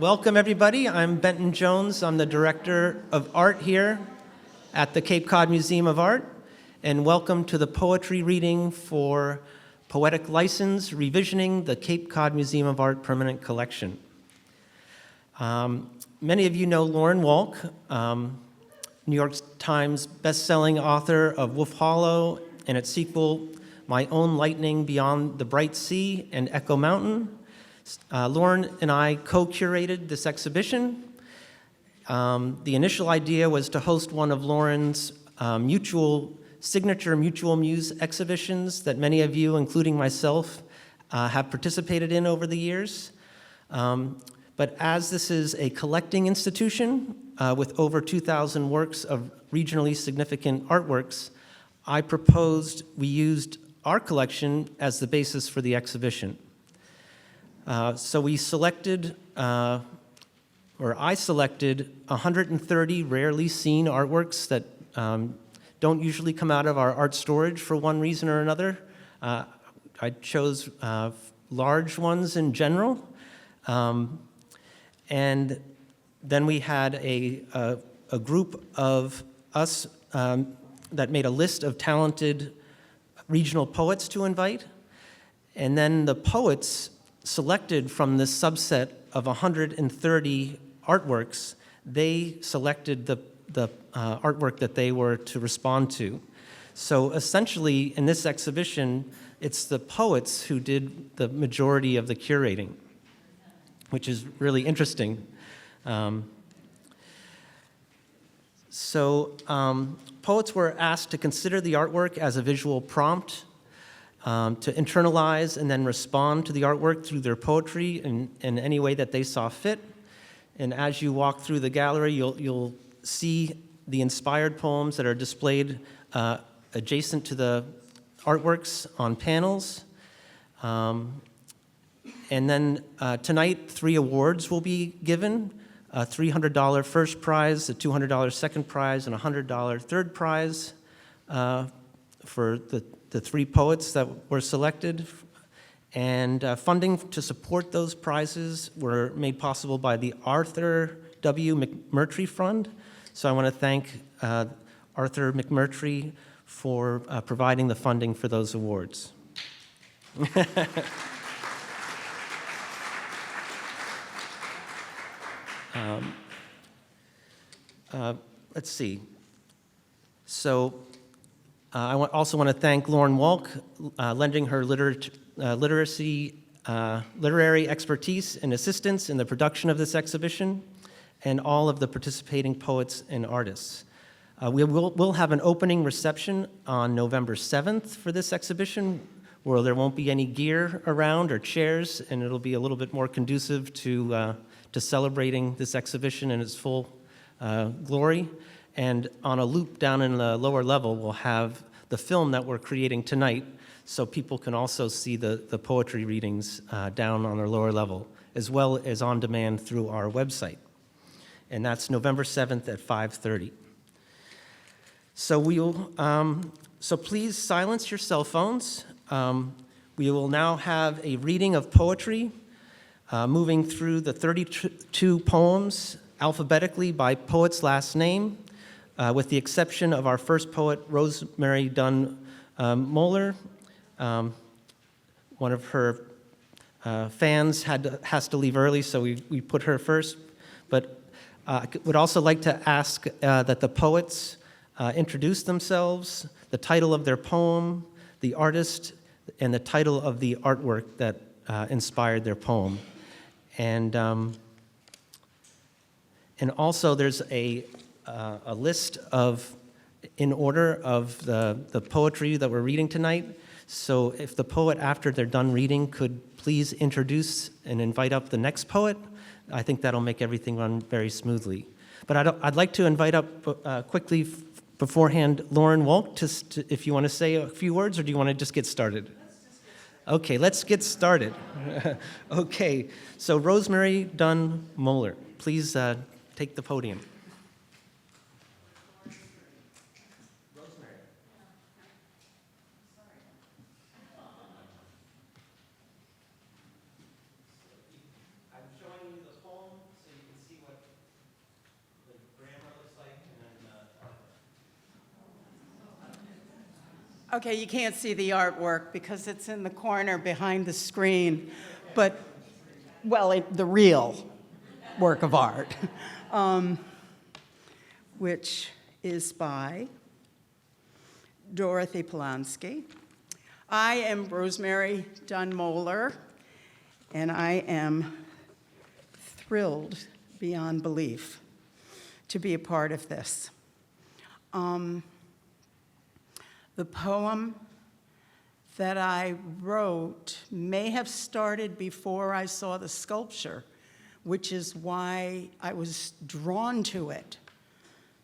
Welcome, everybody. I'm Benton Jones. I'm the Director of Art here at the Cape Cod Museum of Art, and welcome to the poetry reading for Poetic License, ReVisioning, the Cape Cod Museum of Art Permanent Collection. Many of you know Lauren Walk, New York Times best-selling author of Wolf Hollow and its sequel, My Own Lightning Beyond the Bright Sea and Echo Mountain. Lauren and I co-curated this exhibition. The initial idea was to host one of Lauren's signature Mutual Muse exhibitions that many of you, including myself, have participated in over the years. But as this is a collecting institution with over 2,000 works of regionally significant artworks, I proposed we used our collection as the basis for the exhibition. So we selected, or I selected 130 rarely seen artworks that don't usually come out of our art storage for one reason or another. I chose large ones in general. And then we had a group of us that made a list of talented regional poets to invite. And then the poets selected from this subset of 130 artworks, they selected the artwork that they were to respond to. So essentially, in this exhibition, it's the poets who did the majority of the curating, which is really interesting. Poets were asked to consider the artwork as a visual prompt, to internalize and then respond to the artwork through their poetry in any way that they saw fit. And as you walk through the gallery, you'll see the inspired poems that are displayed adjacent to the artworks on panels. And then tonight, 3 awards will be given: a $300 first prize, a $200 second prize, and a $100 third prize for the 3 poets that were selected. And funding to support those prizes were made possible by the Arthur W. McMurtry Fund. So I want to thank Arthur McMurtry for providing the funding for those awards. Let's see. So I also want to thank Lauren Walk, lending her literary expertise and assistance in the production of this exhibition, and all of the participating poets and artists. We'll have an opening reception on November 7th for this exhibition, where there won't be any gear around or chairs, and it'll be a little bit more conducive to celebrating this exhibition in its full glory. And on a loop down in the lower level, we'll have the film that we're creating tonight, so people can also see the poetry readings down on the lower level, as well as on demand through our website. And that's November 7th at 5:30. So please silence your cell phones. We will now have a reading of poetry, moving through the 32 poems alphabetically by poet's last name, with the exception of our first poet, Rosemary Dunn Moeller. One of her fans has to leave early, so we put her first. But I would also like to ask that the poets introduce themselves, the title of their poem, the artist, and the title of the artwork that inspired their poem. And also there's a list in order of the poetry that we're reading tonight. So if the poet, after they're done reading, could please introduce and invite up the next poet, I think that'll make everything run very smoothly. But I'd like to invite up quickly beforehand Lauren Walk, if you want to say a few words, or do you want to just get started? Okay, let's get started. Okay, so Rosemary Dunn Moeller, please take the podium. I'm showing you the poem Okay, you can't see the artwork because it's in the corner behind the screen, but, well, the real work of art, which is by Dorothy Polanski. I am Rosemary Dunmoeller, and I am thrilled beyond belief to be a part of this. The poem that I wrote may have started before I saw the sculpture, which is why I was drawn to it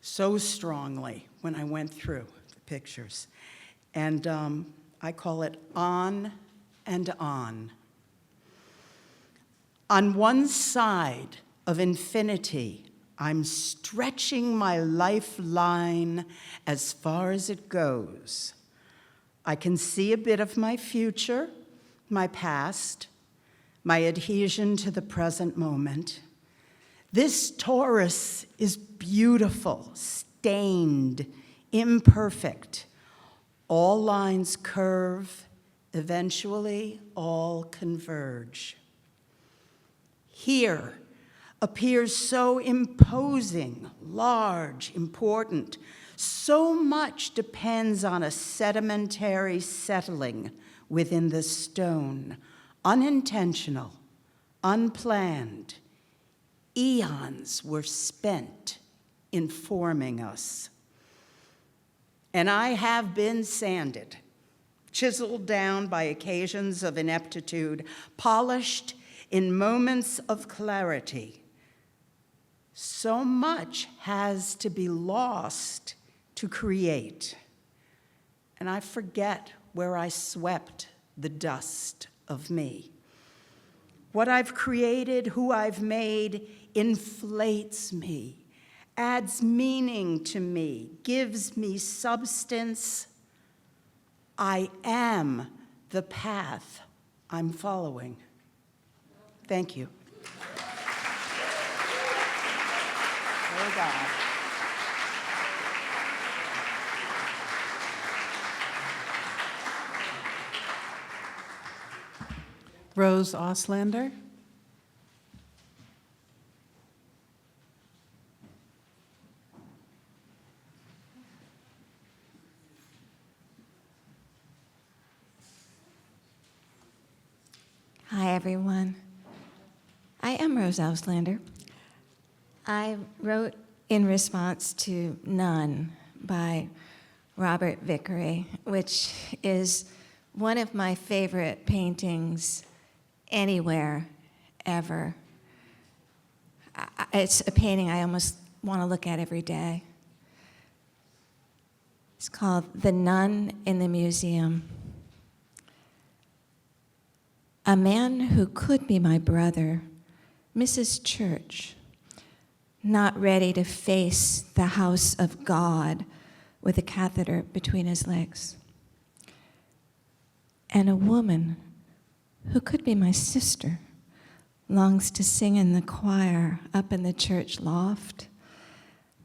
so strongly when I went through the pictures. And I call it On and On. On one side of infinity, I'm stretching my lifeline as far as it goes. I can see a bit of my future, my past, my adhesion to the present moment. This torus is beautiful, stained, imperfect. All lines curve, eventually all converge. Here appears so imposing, large, important. So much depends on a sedimentary settling within the stone, unintentional, unplanned. Eons were spent in forming us. And I have been sanded, chiseled down by occasions of ineptitude, polished in moments of clarity. So much has to be lost to create. And I forget where I swept the dust of me. What I've created, who I've made, inflates me, adds meaning to me, gives me substance. I am the path I'm following. Thank you. Oh, God. Rose Auslander. Hi, everyone. I am Rose Auslander. I wrote in response to None by Robert Vickrey, which is one of my favorite paintings anywhere, ever. It's a painting I almost want to look at every day. It's called The Nun in the Museum. A man who could be my brother misses church, not ready to face the house of God with a catheter between his legs. And a woman who could be my sister longs to sing in the choir up in the church loft,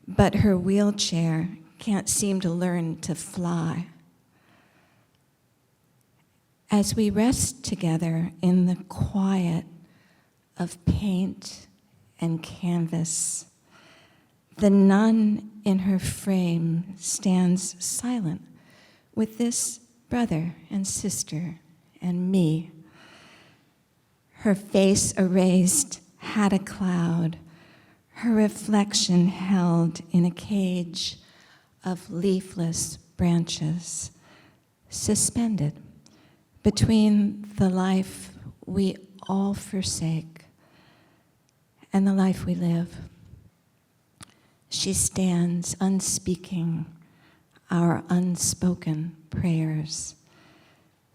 but her wheelchair can't seem to learn to fly. As we rest together in the quiet of paint and canvas, the nun in her frame stands silent with this brother and sister and me. Her face erased had a cloud, her reflection held in a cage of leafless branches, suspended between the life we all forsake and the life we live. She stands unspeaking our unspoken prayers,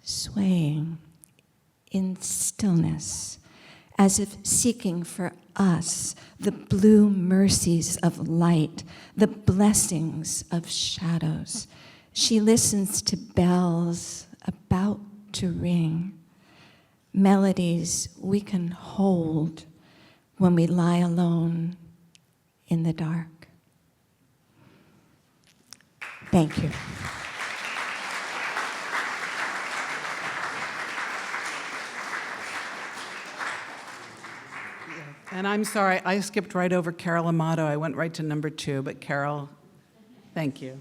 swaying in stillness, as if seeking for us the blue mercies of light, the blessings of shadows. She listens to bells about to ring, melodies we can hold when we lie alone in the dark. Thank you. And I'm sorry, I skipped right over Carol Amato. I went right to number 2, but Carol, thank you.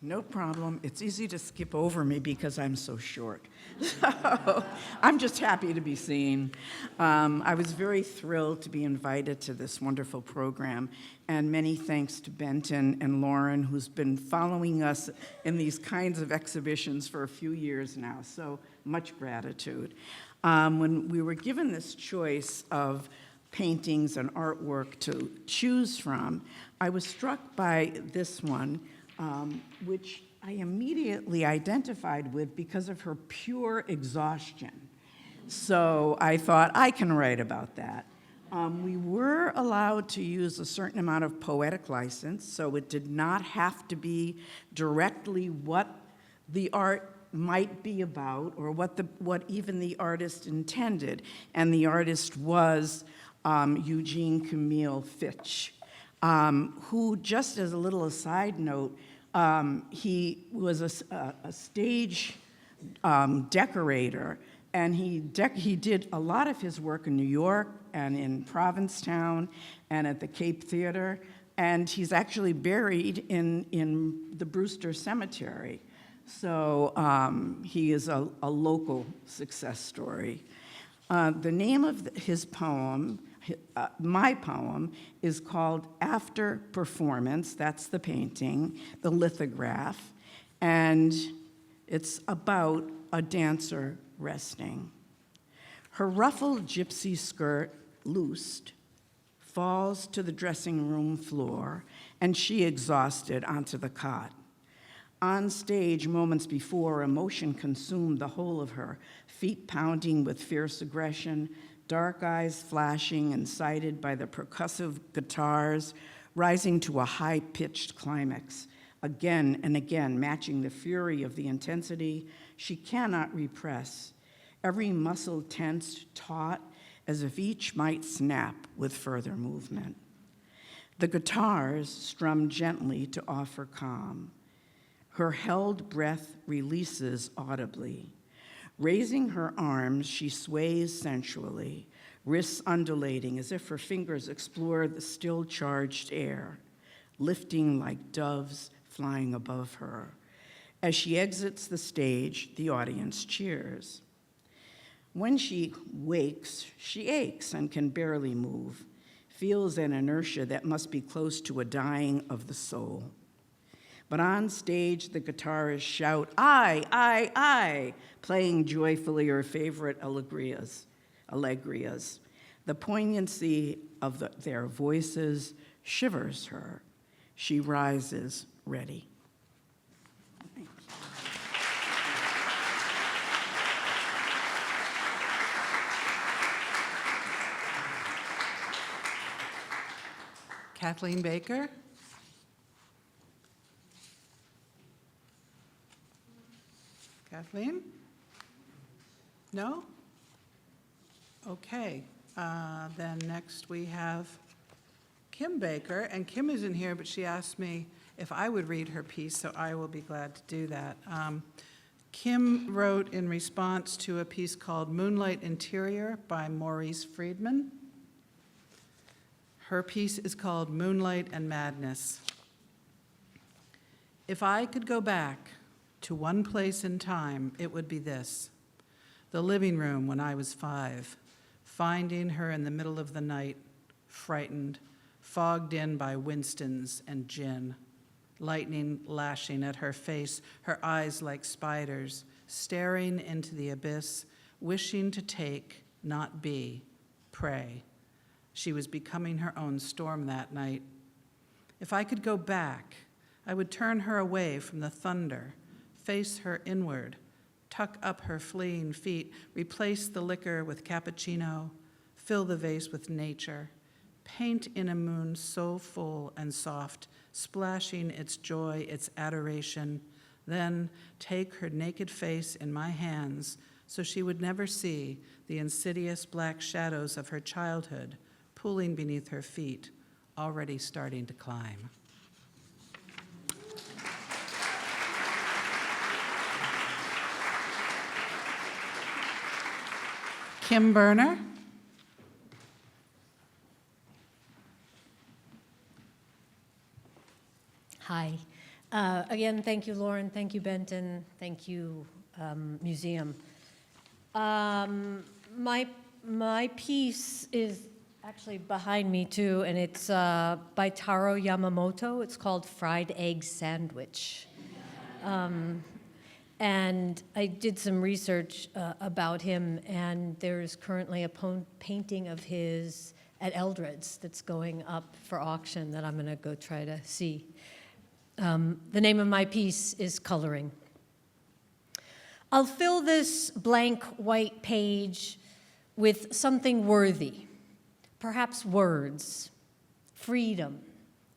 No problem. It's easy to skip over me because I'm so short. So I'm just happy to be seen. I was very thrilled to be invited to this wonderful program, and many thanks to Benton and Lauren, who's been following us in these kinds of exhibitions for a few years now. So much gratitude. When we were given this choice of paintings and artwork to choose from, I was struck by this one, which I immediately identified with because of her pure exhaustion. So I thought, I can write about that. We were allowed to use a certain amount of poetic license, so it did not have to be directly what the art might be about or what even the artist intended. And the artist was Eugene Camille Fitch, who, just as a little aside note, he was a stage decorator, and he did a lot of his work in New York and in Provincetown and at the Cape Theater, and he's actually buried in the Brewster Cemetery. So he is a local success story. The name of his poem, my poem, is called After Performance. That's the painting, the lithograph, and it's about a dancer resting. Her ruffled gypsy skirt, loosed, falls to the dressing room floor, and she, exhausted, onto the cot. On stage, moments before, emotion consumed the whole of her, feet pounding with fierce aggression, dark eyes flashing, incited by the percussive guitars, rising to a high-pitched climax, again and again, matching the fury of the intensity she cannot repress, every muscle tensed, taut, as if each might snap with further movement. The guitars strum gently to offer calm. Her held breath releases audibly. Raising her arms, she sways sensually, wrists undulating as if her fingers explore the still charged air, lifting like doves flying above her. As she exits the stage, the audience cheers. When she wakes, she aches and can barely move, feels an inertia that must be close to a dying of the soul. But on stage, the guitarists shout, I, playing joyfully her favorite allegrias. The poignancy of their voices shivers her. She rises, ready. Thank you. Kathleen Baker. Kathleen? No? Okay. Then next we have Kim Baker, and Kim isn't here, but she asked me if I would read her piece, so I will be glad to do that. Kim wrote in response to a piece called Moonlight Interior by Maurice Freedman. Her piece is called Moonlight and Madness. If I could go back to one place in time, it would be this: the living room when I was 5, finding her in the middle of the night, frightened, fogged in by Winstons and gin, lightning lashing at her face, her eyes like spiders, staring into the abyss, wishing to take, not be, prey. She was becoming her own storm that night. If I could go back, I would turn her away from the thunder, face her inward, tuck up her fleeing feet, replace the liquor with cappuccino, fill the vase with nature, paint in a moon so full and soft, splashing its joy, its adoration, then take her naked face in my hands so she would never see the insidious black shadows of her childhood pooling beneath her feet, already starting to climb. Kim Berner. Hi. Again, thank you, Lauren. Thank you, Benton. Thank you, museum. My piece is actually behind me too, and it's by Taro Yamamoto. It's called Fried Egg Sandwich. And I did some research about him, and there's currently a painting of his at Eldred's that's going up for auction that I'm going to go try to see. The name of my piece is Coloring. I'll fill this blank white page with something worthy, perhaps words, freedom,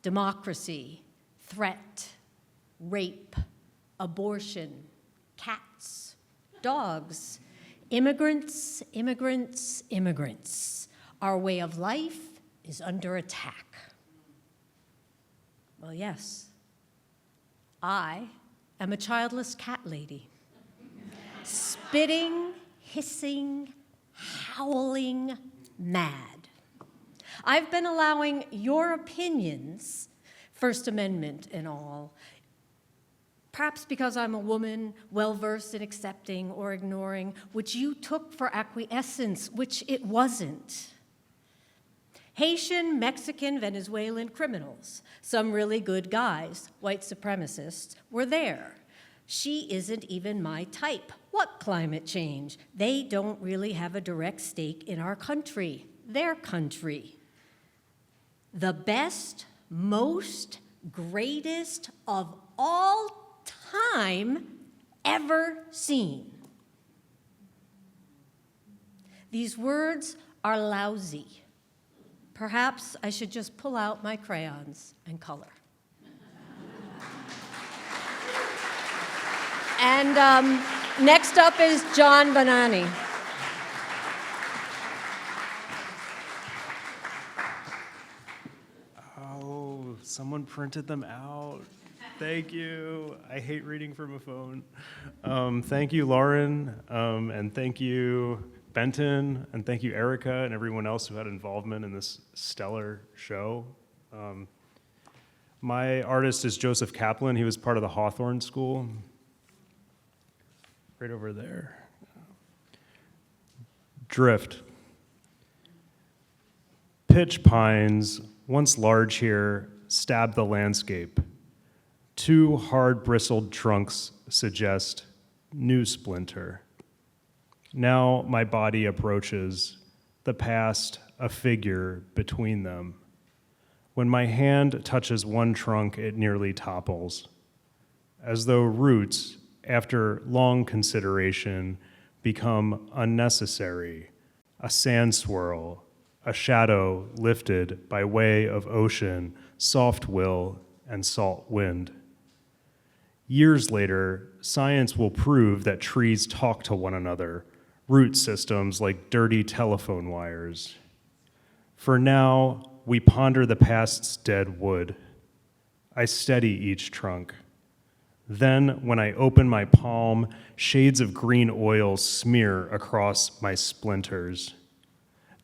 democracy, threat, rape, abortion, cats, dogs, immigrants, immigrants, immigrants. Our way of life is under attack. Well, yes, I am a childless cat lady, spitting, hissing, howling, mad. I've been allowing your opinions, First Amendment and all, perhaps because I'm a woman well-versed in accepting or ignoring, which you took for acquiescence, which it wasn't. Haitian, Mexican, Venezuelan criminals, some really good guys, white supremacists, were there. She isn't even my type. What climate change? They don't really have a direct stake in our country, their country. The best, most, greatest of all time ever seen. These words are lousy. Perhaps I should just pull out my crayons and color. And next up is John Bonani. Oh, someone printed them out. Thank you. I hate reading from a phone. Thank you, Lauren, and thank you, Benton, and thank you, Erica, and everyone else who had involvement in this stellar show. My artist is Joseph Kaplan. He was part of the Hawthorne School. Right over there. Drift. Pitch pines, once large here, stab the landscape. Two hard-bristled trunks suggest new splinter. Now my body approaches, the past a figure between them. When my hand touches one trunk, it nearly topples, as though roots, after long consideration, become unnecessary, a sand swirl, a shadow lifted by way of ocean, soft will, and salt wind. Years later, science will prove that trees talk to one another, root systems like dirty telephone wires. For now, we ponder the past's dead wood. I steady each trunk. Then, when I open my palm, shades of green oil smear across my splinters.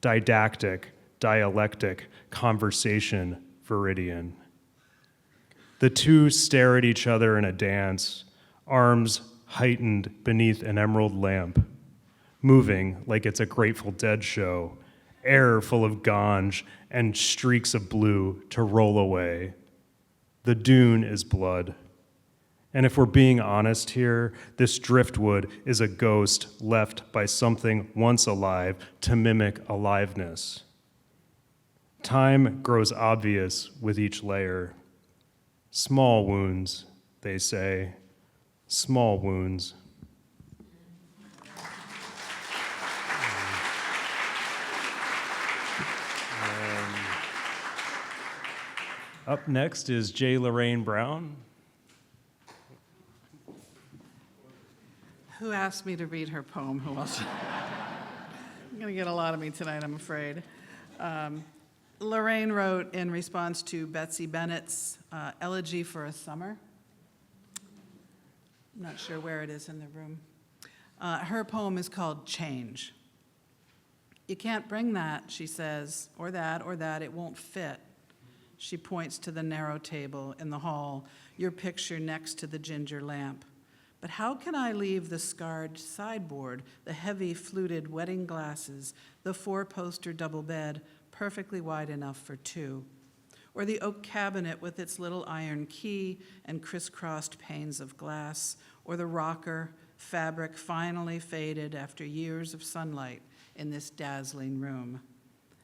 Didactic, dialectic, conversation, viridian. The two stare at each other in a dance, arms heightened beneath an emerald lamp, moving like it's a Grateful Dead show, air full of ganj and streaks of blue to roll away. The dune is blood. And if we're being honest here, this driftwood is a ghost left by something once alive to mimic aliveness. Time grows obvious with each layer. Small wounds, they say, small wounds. Up next is J. Lorraine Brown. Who asked me to read her poem? Who else? I'm going to get a lot of me tonight, I'm afraid. Lorraine wrote in response to Betsy Bennett's Elegy for a Summer. I'm not sure where it is in the room. Her poem is called Change. You can't bring that, she says, or that, it won't fit. She points to the narrow table in the hall, your picture next to the ginger lamp. But how can I leave the scarred sideboard, the heavy fluted wedding glasses, the four-poster double bed, perfectly wide enough for two? Or the oak cabinet with its little iron key and crisscrossed panes of glass? Or the rocker, fabric finally faded after years of sunlight in this dazzling room?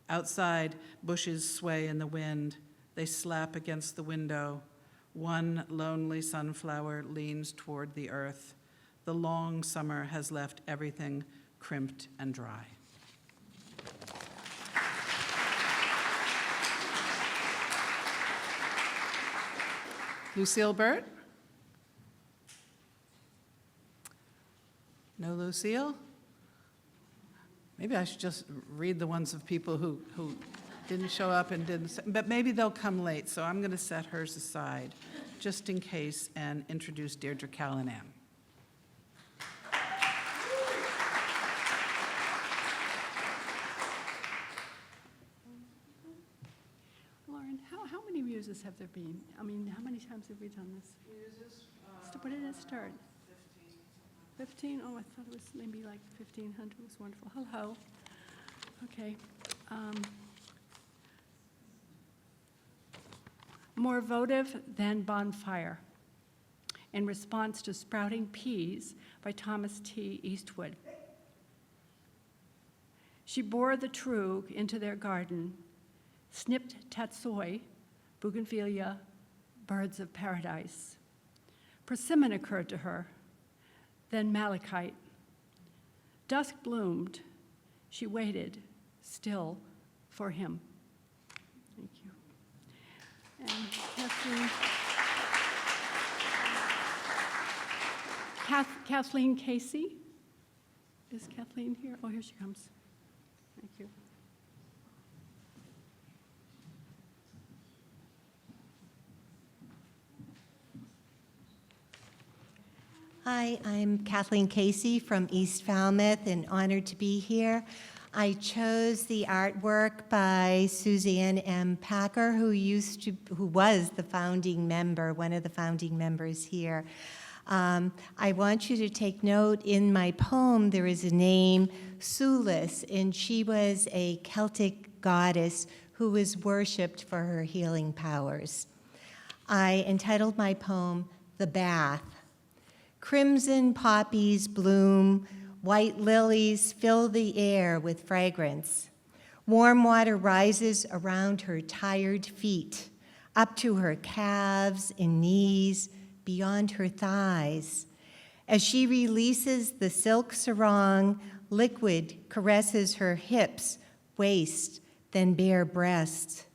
Outside, bushes sway in the wind. They slap against the window. One lonely sunflower leans toward the earth. The long summer has left everything crimped and dry. Lucille Burt? No Lucille? Maybe I should just read the ones of people who didn't show up and didn't, but maybe they'll come late, so I'm going to set hers aside just in case and introduce Deirdre Callanan. Lauren, how many muses have there been? I mean, how many times have we done this? Muses? What did it start? 15? Oh, I thought it was maybe like 1,500. It was wonderful. Hello. Okay. More votive than bonfire. In response to Sprouting Peas by Thomas T. Eastwood. She bore the trug into their garden, snipped tatsoi, bougainvillea, birds of paradise. Persimmon occurred to her, then malachite. Dusk bloomed. She waited, still, for him. Thank you. And Kathleen Casey. Is Kathleen here? Oh, here she comes. Thank you. Hi, I'm Kathleen Casey from East Falmouth and honored to be here. I chose the artwork by Suzanne M. Packer, who was the founding member, one of the founding members here. I want you to take note, in my poem there is a name, Sulis, and she was a Celtic goddess who was worshipped for her healing powers. I entitled my poem, The Bath. Crimson poppies bloom, white lilies fill the air with fragrance. Warm water rises around her tired feet, up to her calves and knees, beyond her thighs. As she releases the silk sarong, liquid caresses her hips, waist, then bare breasts,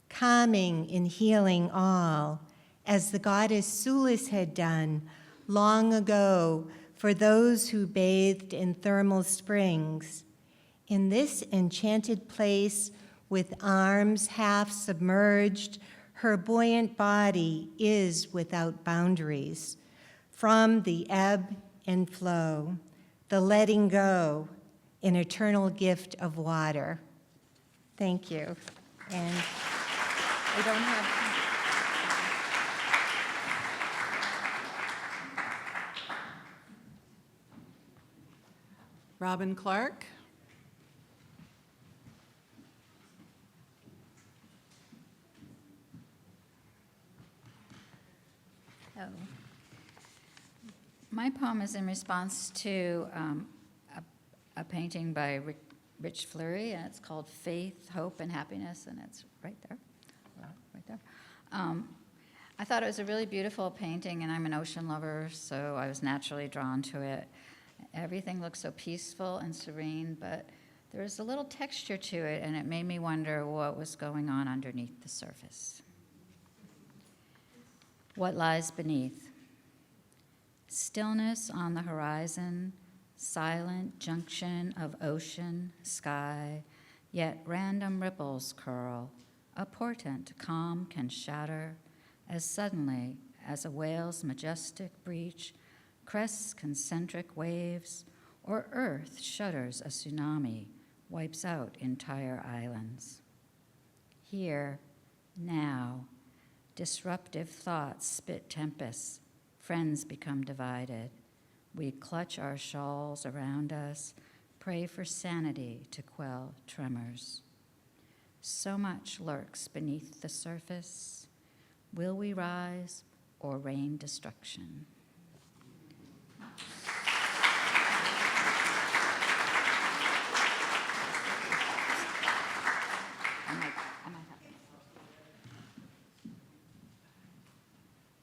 calming and healing all, as the goddess Sulis had done long ago for those who bathed in thermal springs. In this enchanted place, with arms half submerged, her buoyant body is without boundaries. From the ebb and flow, the letting go, an eternal gift of water. Thank you. And I don't have... Robin Clark. Oh. My poem is in response to a painting by Rich Fleury, and it's called Faith, Hope, and Happiness, and it's right there. Right there. I thought it was a really beautiful painting, and I'm an ocean lover, so I was naturally drawn to it. Everything looks so peaceful and serene, but there's a little texture to it, and it made me wonder what was going on underneath the surface. What lies beneath? Stillness on the horizon, silent junction of ocean, sky, yet random ripples curl, a portent calm can shatter, as suddenly as a whale's majestic breach crests concentric waves, or earth shudders a tsunami, wipes out entire islands. Here, now, disruptive thoughts spit tempests, friends become divided. We clutch our shawls around us, pray for sanity to quell tremors. So much lurks beneath the surface. Will we rise or rain destruction?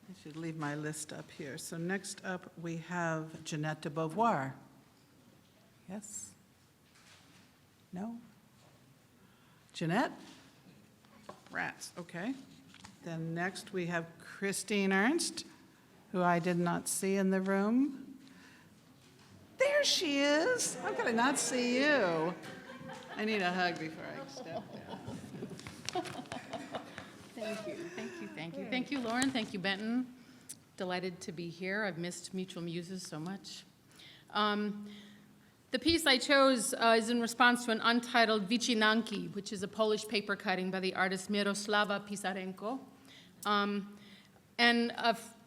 I should leave my list up here. So next up, we have Jeanette de Beauvoir. Yes? No? Jeanette? Rats, okay. Then next, we have Christine Ernst, who I did not see in the room. There she is. How could I not see you? I need a hug before I step down. Thank you. Thank you, Lauren. Thank you, Benton. Delighted to be here. I've missed Mutual Muses so much. The piece I chose is in response to an untitled Wycinanki, which is a Polish paper cutting by the artist Mirosława Pisarenko.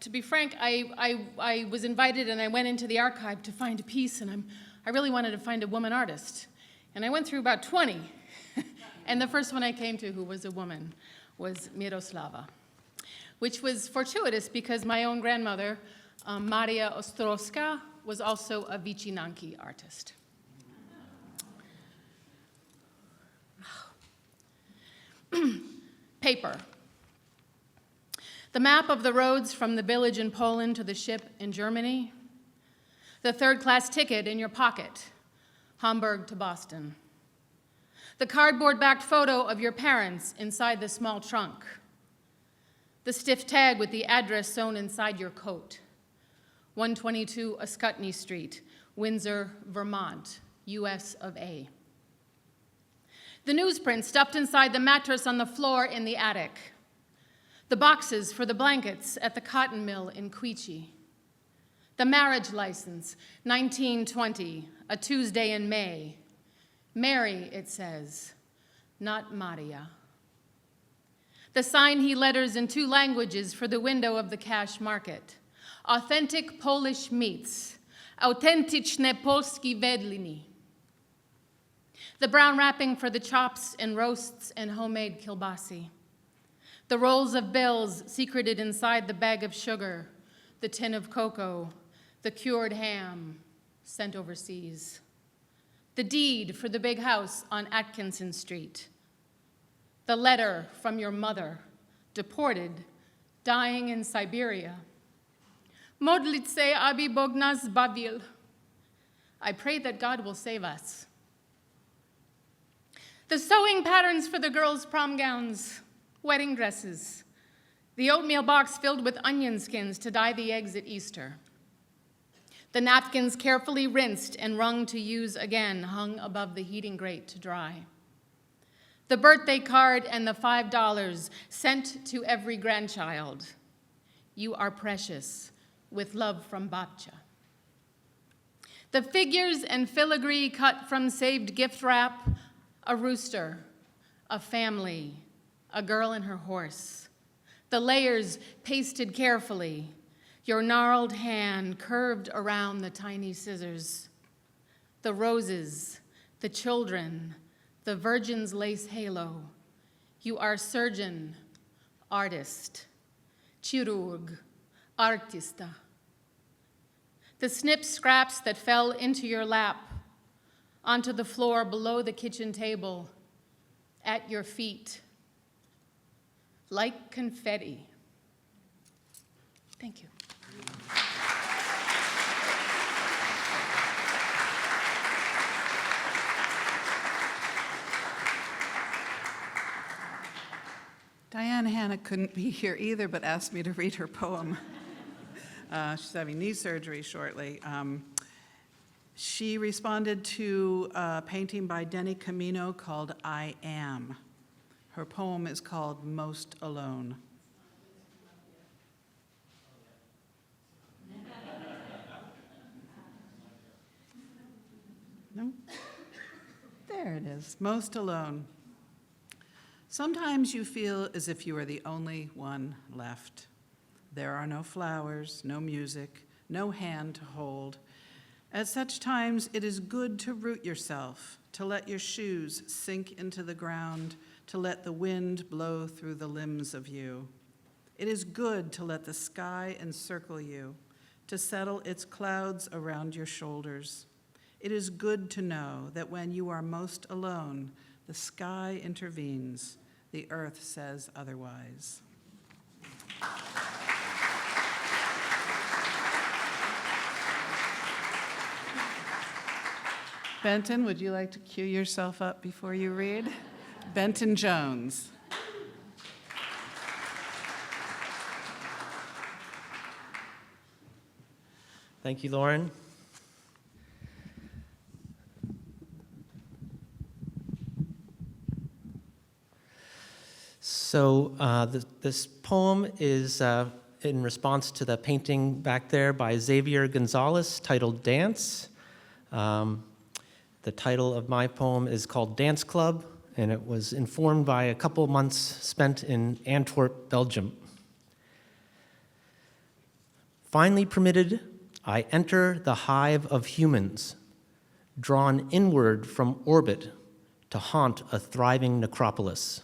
To be frank, I was invited and I went into the archive to find a piece, and I really wanted to find a woman artist. And I went through about 20, and the first one I came to who was a woman was Mirosława, which was fortuitous because my own grandmother, Maria Ostrowska, was also a Wycinanki artist. Paper. The map of the roads from the village in Poland to the ship in Germany. The third-class ticket in your pocket, Hamburg to Boston. The cardboard-backed photo of your parents inside the small trunk. The stiff tag with the address sewn inside your coat. 122 Ascutney Street, Windsor, Vermont, US of A. The newsprint stuffed inside the mattress on the floor in the attic. The boxes for the blankets at the cotton mill in Queechee. The marriage license, 1920, a Tuesday in May. Mary, it says, not Maria. The sign he letters in 2 languages for the window of the cash market. Authentic Polish meats, autentyczne polskie wędliny. The brown wrapping for the chops and roasts and homemade kielbasi. The rolls of bills secreted inside the bag of sugar, the tin of cocoa, the cured ham sent overseas. The deed for the big house on Atkinson Street. The letter from your mother, deported, dying in Siberia. Modlitse, aby Bog nas zbawil. I pray that God will save us. The sewing patterns for the girls' prom gowns, wedding dresses. The oatmeal box filled with onion skins to dye the eggs at Easter. The napkins carefully rinsed and wrung to use again hung above the heating grate to dry. The birthday card and the $5 sent to every grandchild. You are precious, with love from Babcha. The figures and filigree cut from saved gift wrap, a rooster, a family, a girl and her horse. The layers pasted carefully, your gnarled hand curved around the tiny scissors. The roses, the children, the virgin's lace halo. You are surgeon, artist, chirurg, artista. The snip scraps that fell into your lap, onto the floor below the kitchen table, at your feet, like confetti. Thank you. Diane Hanna couldn't be here either, but asked me to read her poem. She's having knee surgery shortly. She responded to a painting by Denny Camino called I Am. Her poem is called Most Alone. No? There it is, most alone. Sometimes you feel as if you are the only one left. There are no flowers, no music, no hand to hold. At such times, it is good to root yourself, to let your shoes sink into the ground, to let the wind blow through the limbs of you. It is good to let the sky encircle you, to settle its clouds around your shoulders. It is good to know that when you are most alone, the sky intervenes, the earth says otherwise. Benton, would you like to cue yourself up before you read? Benton Jones. Thank you, Lauren. So this poem is in response to the painting back there by Xavier Gonzalez titled Dance. The title of my poem is called Dance Club, and it was informed by a couple months spent in Antwerp, Belgium. Finally permitted, I enter the hive of humans, drawn inward from orbit to haunt a thriving necropolis.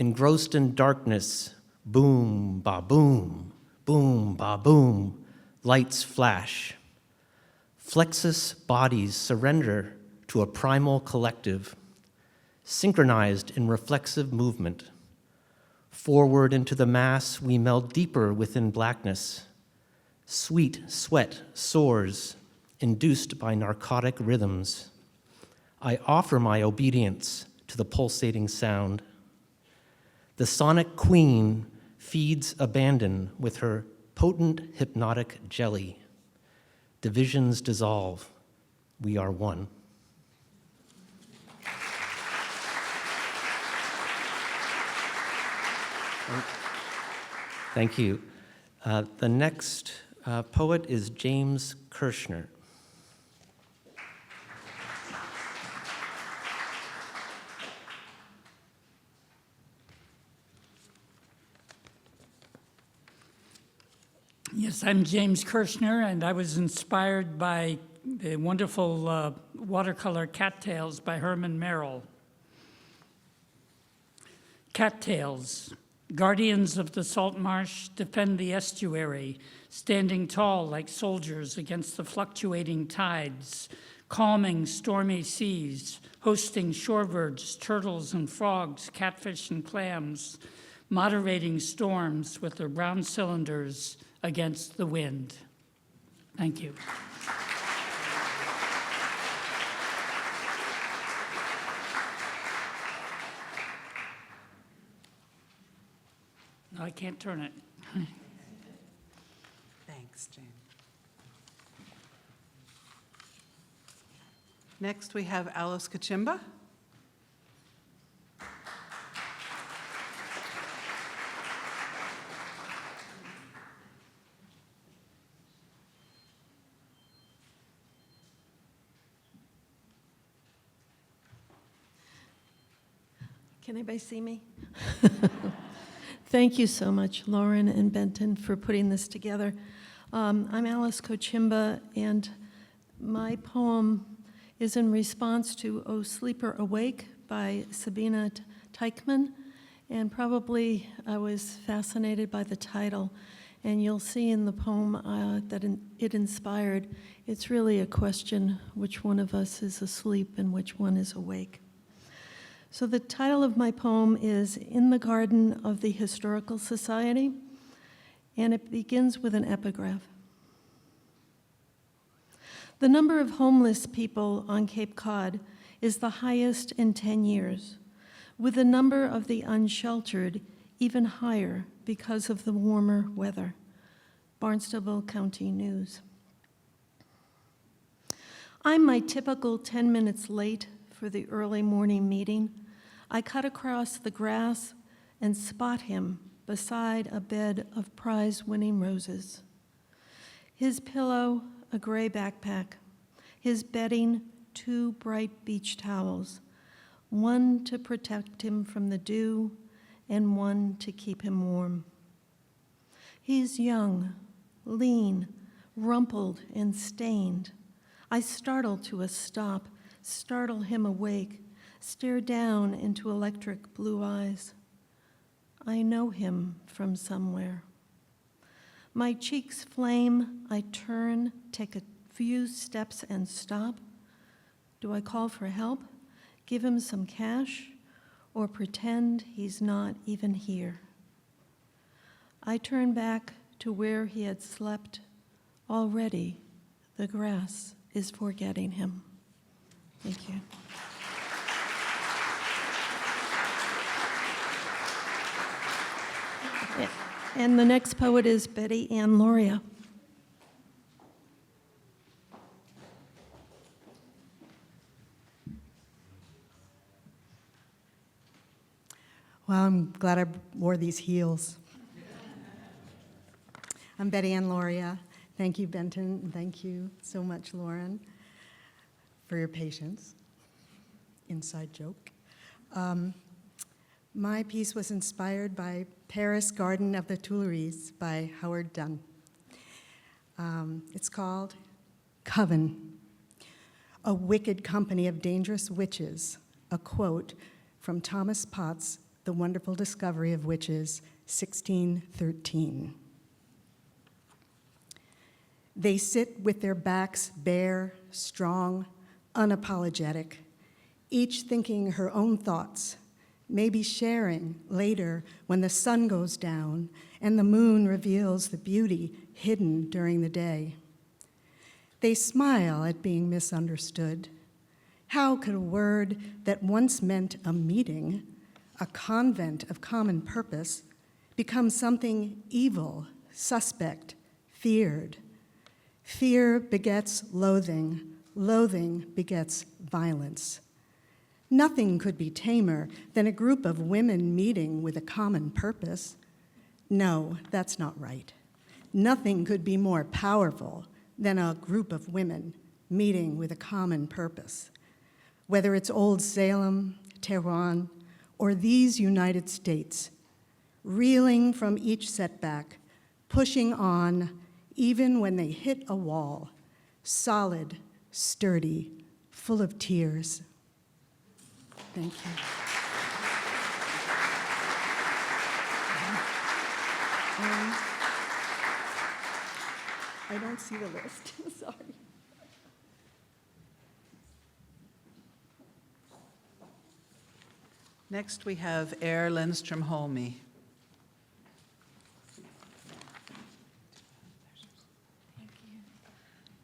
Engrossed in darkness, boom, ba boom, boom, ba boom, lights flash. Flexus bodies surrender to a primal collective, synchronized in reflexive movement. Forward into the mass, we meld deeper within blackness. Sweet sweat soars, induced by narcotic rhythms. I offer my obedience to the pulsating sound. The sonic queen feeds abandon with her potent hypnotic jelly. Divisions dissolve. We are one. Thank you. The next poet is James Kirshner. Yes, I'm James Kirshner, and I was inspired by the wonderful watercolor Cattails by Herman Merrill. Cattails, guardians of the salt marsh, defend the estuary, standing tall like soldiers against the fluctuating tides, calming stormy seas, hosting shorebirds, turtles and frogs, catfish and clams, moderating storms with their brown cylinders against the wind. Thank you. No, I can't turn it. Thanks, Jane. Next, we have Alice Kachimba. Can anybody see me? Thank you so much, Lauren and Benton, for putting this together. I'm Alice Kachimba, and my poem is in response to O Sleeper Awake by Sabina Teichmann, and probably I was fascinated by the title, and you'll see in the poem that it inspired. It's really a question, which one of us is asleep and which one is awake? So the title of my poem is In the Garden of the Historical Society, and it begins with an epigraph. The number of homeless people on Cape Cod is the highest in 10 years, with the number of the unsheltered even higher because of the warmer weather. Barnstable County News. I'm my typical 10 minutes late for the early morning meeting. I cut across the grass and spot him beside a bed of prize-winning roses. His pillow, a gray backpack. His bedding, 2 bright beach towels, one to protect him from the dew and one to keep him warm. He's young, lean, rumpled, and stained. I startle to a stop, startle him awake, stare down into electric blue eyes. I know him from somewhere. My cheeks flame, I turn, take a few steps and stop. Do I call for help, give him some cash, or pretend he's not even here? I turn back to where he had slept. Already, the grass is forgetting him. Thank you. And the next poet is Betty Ann Loria. Well, I'm glad I wore these heels. I'm Betty Ann Loria. Thank you, Benton, and thank you so much, Lauren, for your patience. Inside joke. My piece was inspired by Paris Garden of the Tuileries by Howard Dunn. It's called Coven, a wicked company of dangerous witches, a quote from Thomas Potts' The Wonderful Discovery of Witches, 1613. They sit with their backs bare, strong, unapologetic, each thinking her own thoughts, maybe sharing later when the sun goes down and the moon reveals the beauty hidden during the day. They smile at being misunderstood. How could a word that once meant a meeting, a convent of common purpose, become something evil, suspect, feared? Fear begets loathing, loathing begets violence. Nothing could be tamer than a group of women meeting with a common purpose. No, that's not right. Nothing could be more powerful than a group of women meeting with a common purpose. Whether it's Old Salem, Tehran, or these United States, reeling from each setback, pushing on even when they hit a wall, solid, sturdy, full of tears. Thank you. I don't see the list, sorry. Next, we have Air Lindstrom Holme.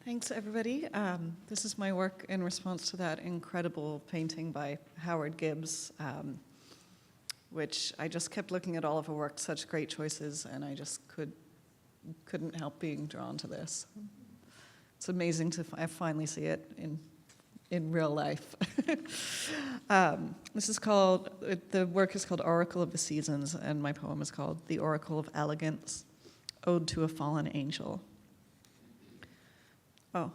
Thanks, everybody. This is my work in response to that incredible painting by Howard Gibbs, which I just kept looking at all of her work, such great choices, and I just couldn't help being drawn to this. It's amazing to finally see it in real life. This is called, the work is called Oracle of the Seasons, and my poem is called The Oracle of Elegance, Ode to a Fallen Angel. Oh.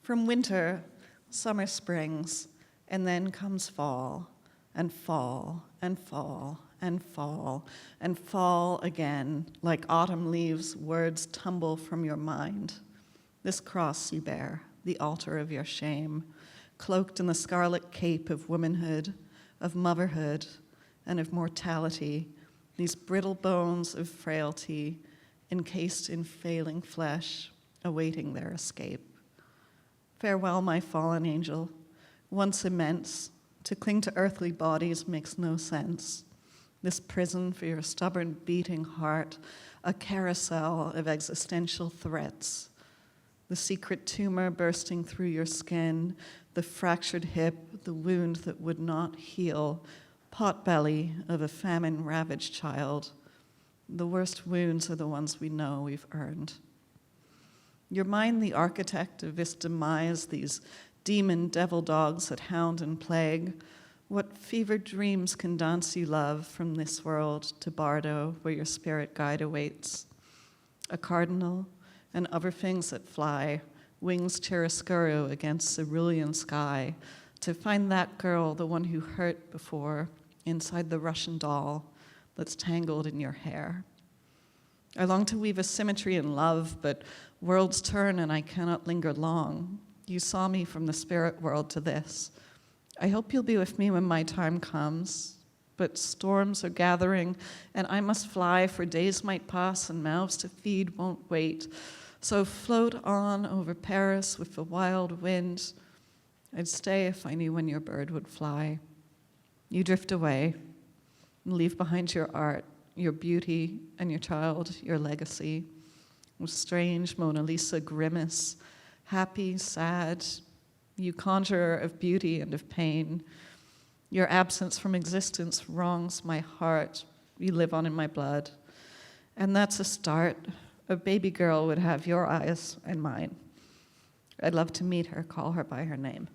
From winter, summer springs, and then comes fall, and fall, and fall, and fall, and fall again. Like autumn leaves, words tumble from your mind. This cross you bear, the altar of your shame, cloaked in the scarlet cape of womanhood, of motherhood, and of mortality, these brittle bones of frailty, encased in failing flesh, awaiting their escape. Farewell, my fallen angel, once immense, to cling to earthly bodies makes no sense. This prison for your stubborn beating heart, a carousel of existential threats. The secret tumor bursting through your skin, the fractured hip, the wound that would not heal, potbelly of a famine-ravaged child. The worst wounds are the ones we know we've earned. Your mind the architect of this demise, these demon devil dogs that hound and plague. What fevered dreams can dance you love from this world to Bardo, where your spirit guide awaits? A cardinal and other things that fly, wings chiaroscuro against cerulean sky, to find that girl, the one who hurt before, inside the Russian doll that's tangled in your hair. I long to weave a symmetry in love, but worlds turn and I cannot linger long. You saw me from the spirit world to this. I hope you'll be with me when my time comes, but storms are gathering and I must fly, for days might pass and mouths to feed won't wait. So float on over Paris with the wild wind. I'd stay if I knew when your bird would fly. You drift away and leave behind your art, your beauty, and your child, your legacy, with strange Mona Lisa grimace, happy, sad, you conjurer of beauty and of pain. Your absence from existence wrongs my heart, you live on in my blood. And that's a start. A baby girl would have your eyes and mine. I'd love to meet her, call her by her name.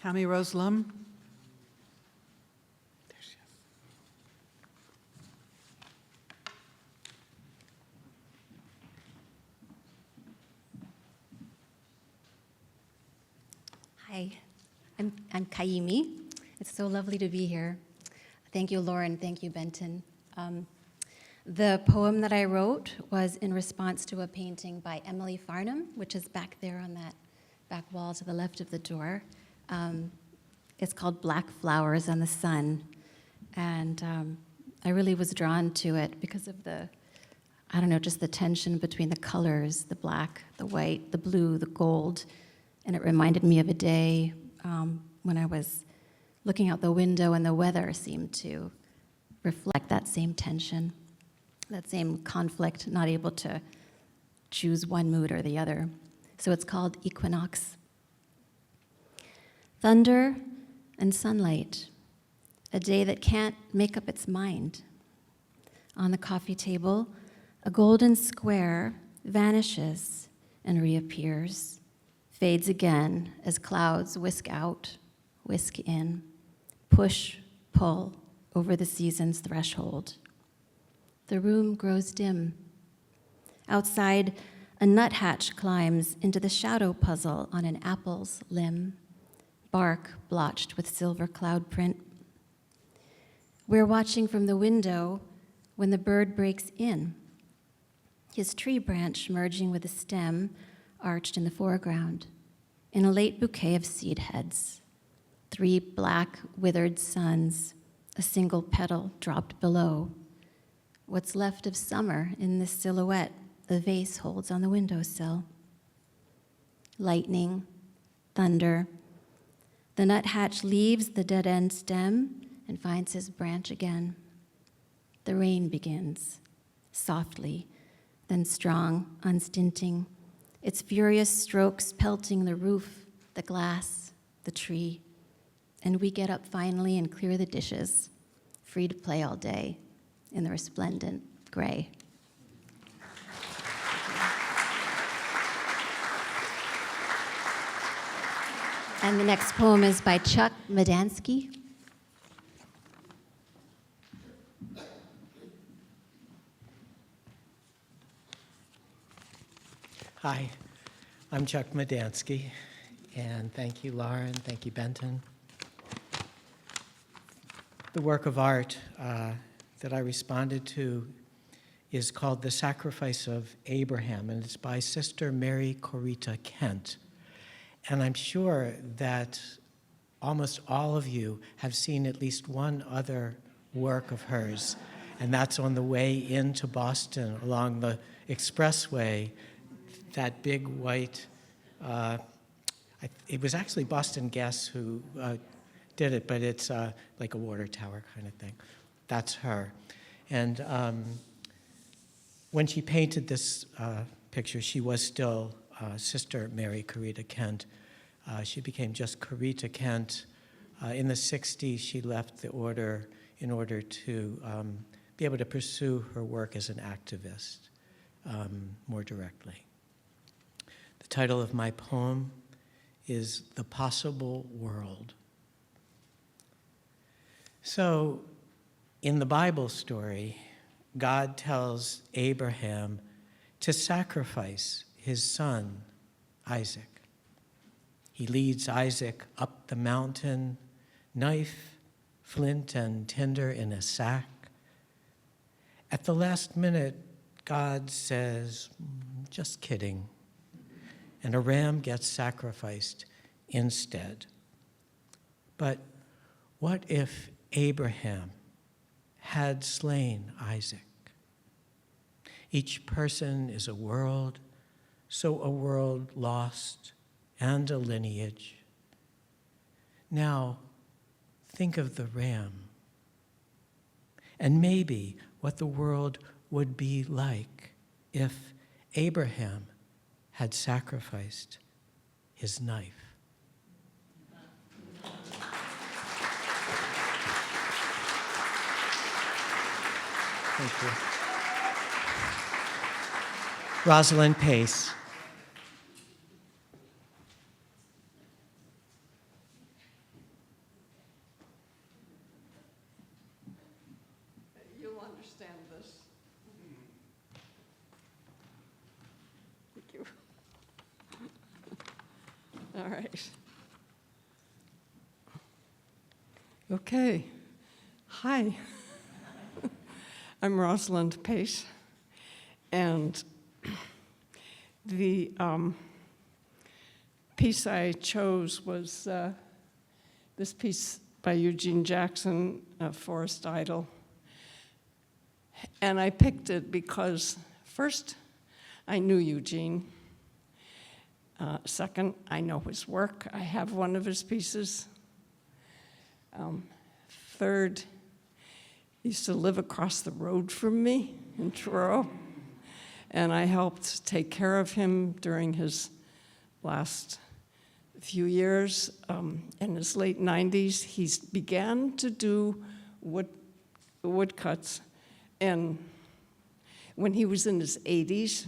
Cami Rose Lum. Hi, I'm Kaimi. It's so lovely to be here. Thank you, Lauren. Thank you, Benton. The poem that I wrote was in response to a painting by Emily Farnham, which is back there on that back wall to the left of the door. It's called Black Flowers on the Sun. And I really was drawn to it because of the, I don't know, just the tension between the colors, the black, the white, the blue, the gold. And it reminded me of a day when I was looking out the window and the weather seemed to reflect that same tension, that same conflict, not able to choose one mood or the other. So it's called Equinox. Thunder and sunlight, a day that can't make up its mind. On the coffee table, a golden square vanishes and reappears, fades again as clouds whisk out, whisk in, push, pull over the season's threshold. The room grows dim. Outside, a nuthatch climbs into the shadow puzzle on an apple's limb, bark blotched with silver cloud print. We're watching from the window when the bird breaks in, his tree branch merging with a stem arched in the foreground, in a late bouquet of seed heads, 3 black, withered suns, a single petal dropped below. What's left of summer in this silhouette the vase holds on the windowsill. Lightning, thunder. The nuthatch leaves the dead-end stem and finds his branch again. The rain begins, softly, then strong, unstinting, its furious strokes pelting the roof, the glass, the tree. And we get up finally and clear the dishes, free to play all day in the resplendent gray. And the next poem is by Chuck Madansky. Hi, I'm Chuck Madansky, and thank you, Lauren, thank you, Benton. The work of art that I responded to is called The Sacrifice of Abraham, and it's by Sister Mary Corita Kent. And I'm sure that almost all of you have seen at least one other work of hers, and that's on the way into Boston along the expressway, that big white, it was actually Boston Gas who did it, but it's like a water tower kind of thing. That's her. And when she painted this picture, she was still Sister Mary Corita Kent. She became just Corita Kent. In the 60s, she left the order in order to be able to pursue her work as an activist more directly. The title of my poem is The Possible World. So, in the Bible story, God tells Abraham to sacrifice his son, Isaac. He leads Isaac up the mountain, knife, flint, and tinder in a sack. At the last minute, God says, just kidding, and a ram gets sacrificed instead. But what if Abraham had slain Isaac? Each person is a world, so a world lost and a lineage. Now, think of the ram, and maybe what the world would be like if Abraham had sacrificed his knife. Thank you. Rosalind Pace. You'll understand this. Thank you. All right. Okay. Hi. I'm Rosalind Pace, and the piece I chose was this piece by Eugene Jackson, Forest Idol. And I picked it because, first, I knew Eugene. Second, I know his work. I have one of his pieces. Third, he used to live across the road from me in Truro, and I helped take care of him during his last few years. In his late 90s, he began to do woodcuts, and when he was in his 80s,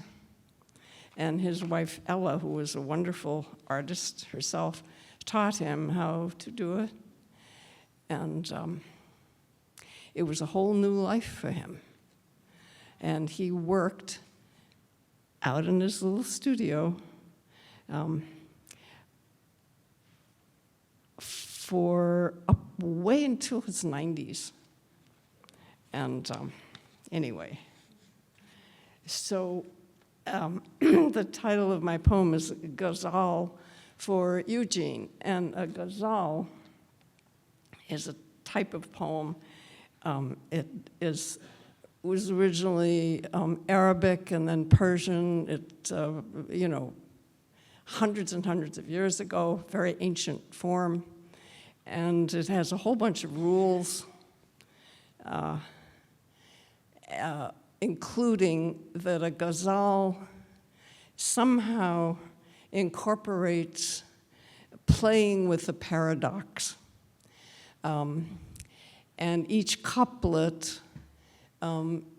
and his wife Ella, who was a wonderful artist herself, taught him how to do it, and it was a whole new life for him. And he worked out in his little studio for way until his 90s. And anyway, so the title of my poem is Ghazal for Eugene. And a ghazal is a type of poem. It was originally Arabic and then Persian. It, hundreds and hundreds of years ago, very ancient form. And it has a whole bunch of rules, including that a ghazal somehow incorporates playing with the paradox. And each couplet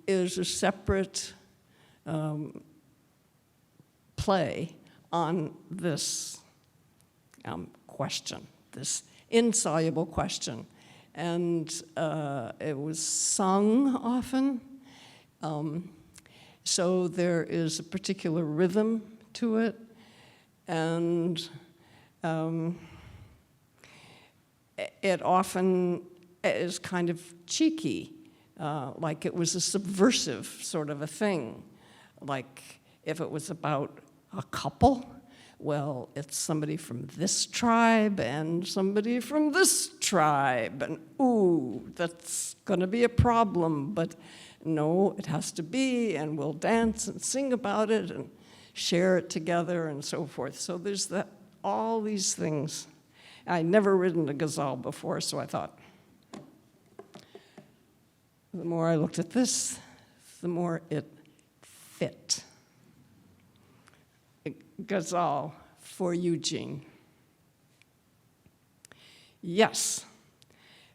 is a separate play on this question, this insoluble question. And it was sung often. So there is a particular rhythm to it. And it often is kind of cheeky, like it was a subversive sort of a thing. Like if it was about a couple, well, it's somebody from this tribe and somebody from this tribe, and ooh, that's gonna be a problem, but no, it has to be, and we'll dance and sing about it and share it together and so forth. So there's all these things. I'd never written a ghazal before, so I thought, the more I looked at this, the more it fit. Ghazal for Eugene. Yes,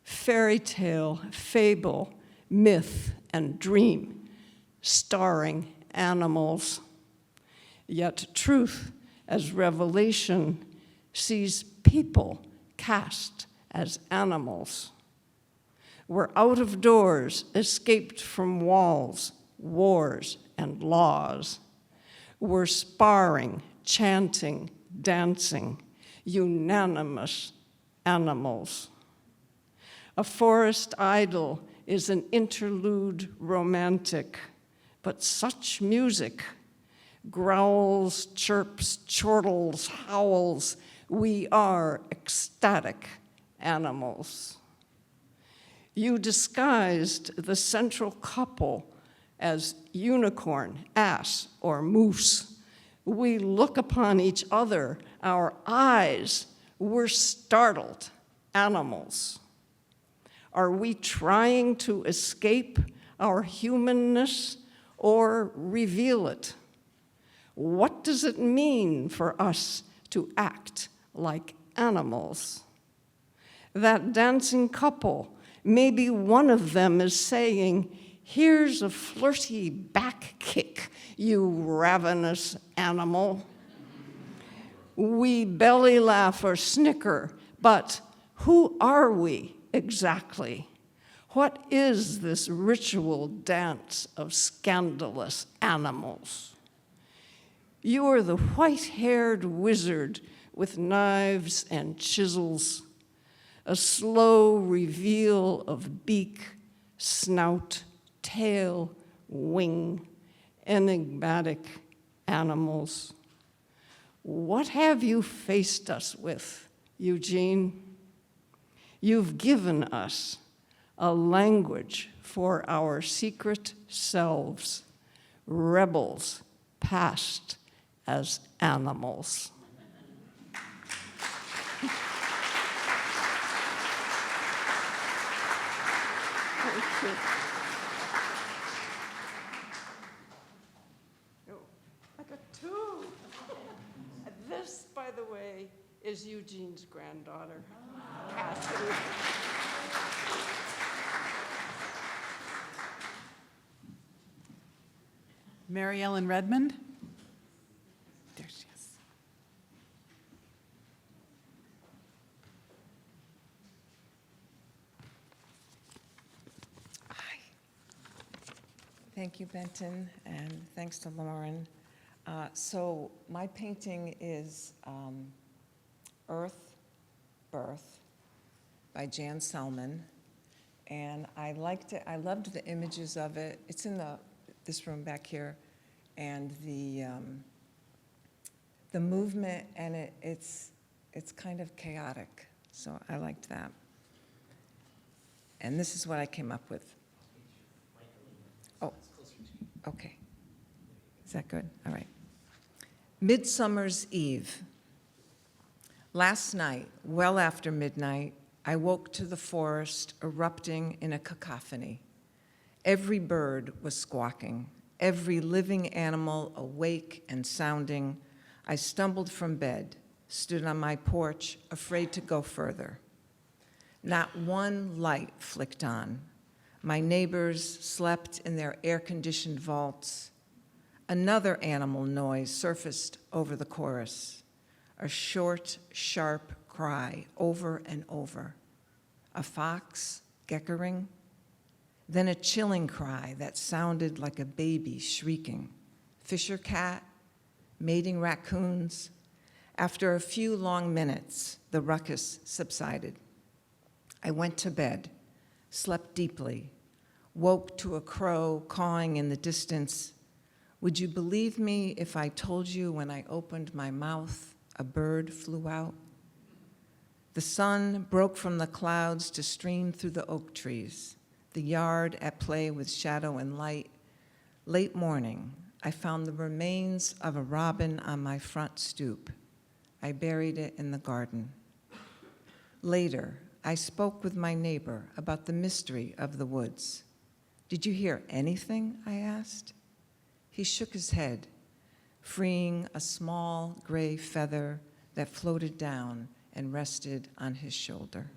fairy tale, fable, myth, and dream, starring animals. Yet truth as revelation sees people cast as animals. We're out of doors, escaped from walls, wars, and laws. We're sparring, chanting, dancing, unanimous animals. A forest idyll is an interlude romantic, but such music, growls, chirps, chortles, howls, we are ecstatic animals. You disguised the central couple as unicorn, ass, or moose. We look upon each other, our eyes, we're startled animals. Are we trying to escape our humanness or reveal it? What does it mean for us to act like animals? That dancing couple, maybe one of them is saying, here's a flirty back kick, you ravenous animal. We belly laugh or snicker, but who are we exactly? What is this ritual dance of scandalous animals? You are the white-haired wizard with knives and chisels, a slow reveal of beak, snout, tail, wing, enigmatic animals. What have you faced us with, Eugene? You've given us a language for our secret selves, rebels passed as animals. Thank you. I got two. This, by the way, is Eugene's granddaughter, Kathy. Mary Ellen Redmond. There she is. Thank you, Benton, and thanks to Lauren. So my painting is Earth, Birth by Jan Selman, and I liked it. I loved the images of it. It's in this room back here, and the movement, and it's kind of chaotic. So I liked that. And this is what I came up with. Oh, okay. Is that good? All right. Midsummer's Eve. Last night, well after midnight, I woke to the forest erupting in a cacophony. Every bird was squawking, every living animal awake and sounding. I stumbled from bed, stood on my porch, afraid to go further. Not one light flicked on. My neighbors slept in their air-conditioned vaults. Another animal noise surfaced over the chorus, a short, sharp cry over and over. A fox geckering, then a chilling cry that sounded like a baby shrieking. Fisher cat, mating raccoons. After a few long minutes, the ruckus subsided. I went to bed, slept deeply, woke to a crow cawing in the distance. Would you believe me if I told you when I opened my mouth, a bird flew out? The sun broke from the clouds to stream through the oak trees, the yard at play with shadow and light. Late morning, I found the remains of a robin on my front stoop. I buried it in the garden. Later, I spoke with my neighbor about the mystery of the woods. Did you hear anything? I asked. He shook his head, freeing a small gray feather that floated down and rested on his shoulder.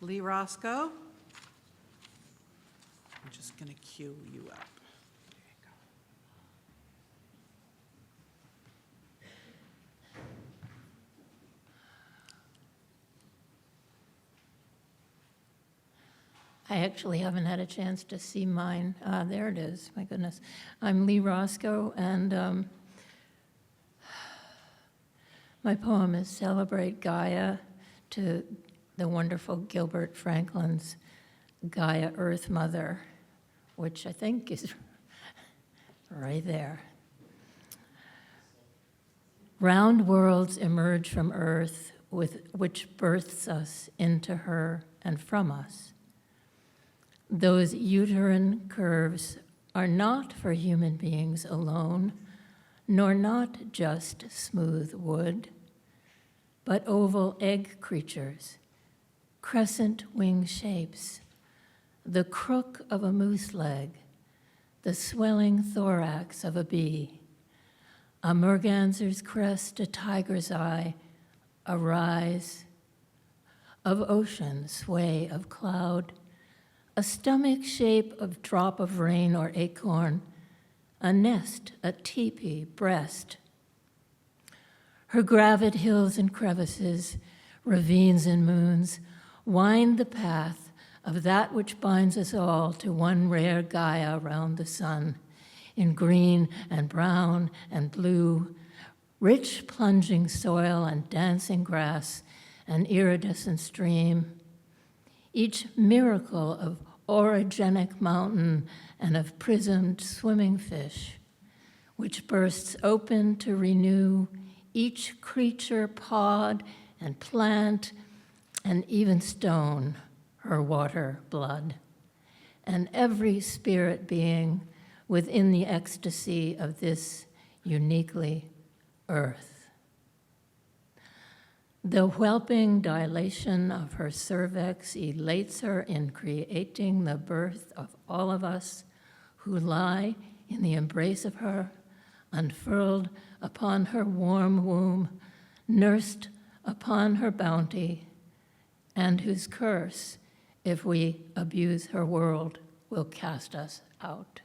Lee Roscoe. I'm just going to cue you up. There you go. I actually haven't had a chance to see mine. There it is, my goodness. I'm Lee Roscoe, and my poem is Celebrate Gaia, to the wonderful Gilbert Franklin's Gaia Earth Mother, which I think is right there. Round worlds emerge from Earth, which births us into her and from us. Those uterine curves are not for human beings alone, nor not just smooth wood, but oval egg creatures, crescent wing shapes, the crook of a moose leg, the swelling thorax of a bee, a merganser's crest, a tiger's eye, a rise of ocean, sway of cloud, a stomach shape of drop of rain or acorn, a nest, a teepee, breast. Her gravid hills and crevices, ravines and moons, wind the path of that which binds us all to one rare Gaia round the sun, in green and brown and blue, rich plunging soil and dancing grass, an iridescent stream, each miracle of orogenic mountain and of prismed swimming fish, which bursts open to renew each creature, pod and plant, and even stone, her water, blood, and every spirit being within the ecstasy of this uniquely earth. The whelping dilation of her cervix elates her in creating the birth of all of us who lie in the embrace of her, unfurled upon her warm womb, nursed upon her bounty, and whose curse, if we abuse her world, will cast us out.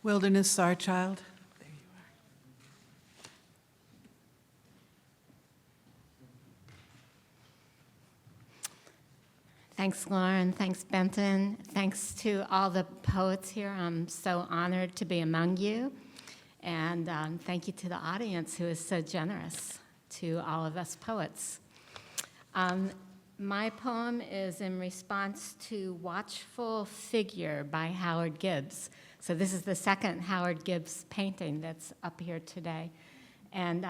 Wilderness Star Child. Thanks, Lauren. Thanks, Benton. Thanks to all the poets here. I'm so honored to be among you. And thank you to the audience who is so generous to all of us poets. My poem is in response to Watchful Figure by Howard Gibbs. So this is the second Howard Gibbs painting that's up here today. And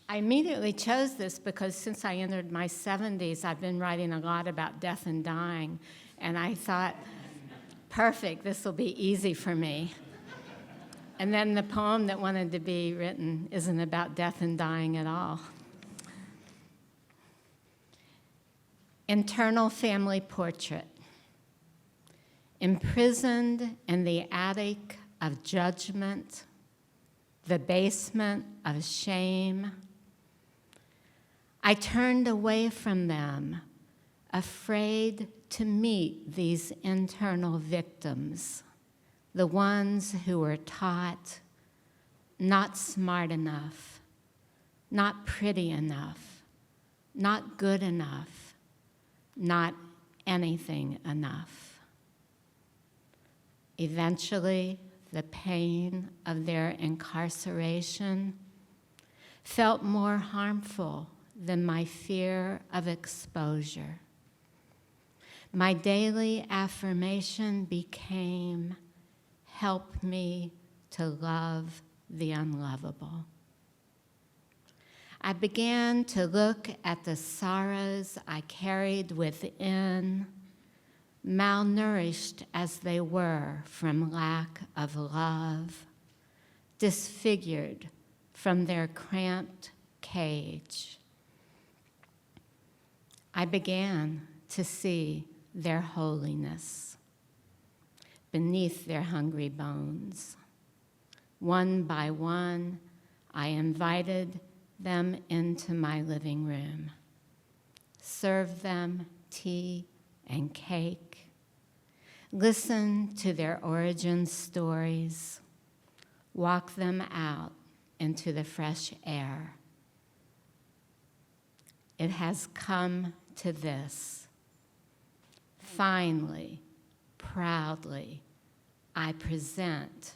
I immediately chose this because since I entered my 70s, I've been writing a lot about death and dying. And I thought, perfect, this will be easy for me. And then the poem that wanted to be written isn't about death and dying at all. Internal family portrait. Imprisoned in the attic of judgment, the basement of shame, I turned away from them, afraid to meet these internal victims, the ones who were taught not smart enough, not pretty enough, not good enough, not anything enough. Eventually, the pain of their incarceration felt more harmful than my fear of exposure. My daily affirmation became, help me to love the unlovable. I began to look at the sorrows I carried within, malnourished as they were from lack of love, disfigured from their cramped cage. I began to see their holiness beneath their hungry bones. One by one, I invited them into my living room, served them tea and cake, listened to their origin stories, walk them out into the fresh air. It has come to this. Finally, proudly, I present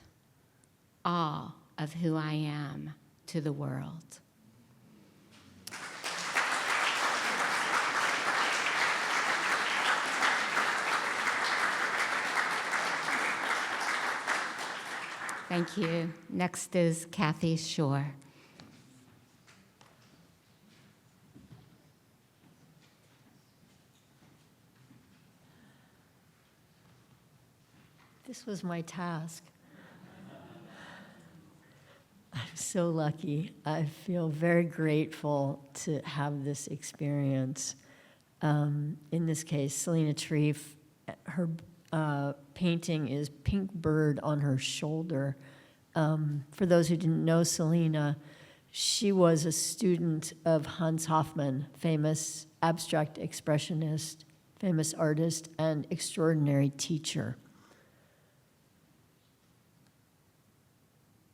all of who I am to the world. Thank you. Next is Kathy Shore. This was my task. I'm so lucky. I feel very grateful to have this experience. In this case, Selena Treef, her painting is Pink Bird on Her Shoulder. For those who didn't know Selena, she was a student of Hans Hofmann, famous abstract expressionist, famous artist, and extraordinary teacher.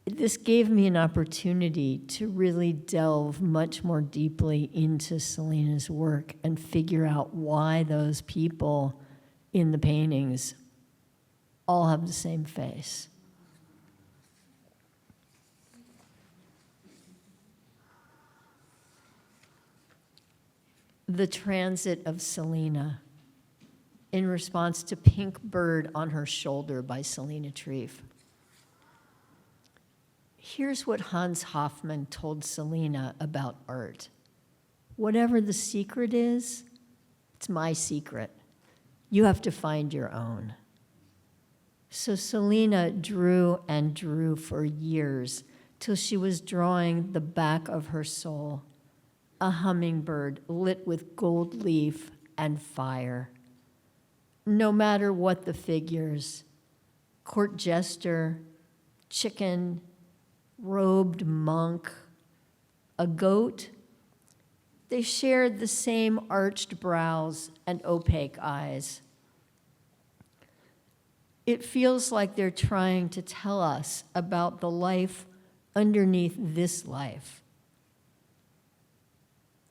This gave me an opportunity to really delve much more deeply into Selena's work and figure out why those people in the paintings all have the same face. The transit of Selena in response to Pink Bird on Her Shoulder by Selena Treef. Here's what Hans Hofmann told Selena about art. Whatever the secret is, it's my secret. You have to find your own. So Selena drew and drew for years till she was drawing the back of her soul, a hummingbird lit with gold leaf and fire. No matter what the figures, court jester, chicken, robed monk, a goat, they shared the same arched brows and opaque eyes. It feels like they're trying to tell us about the life underneath this life.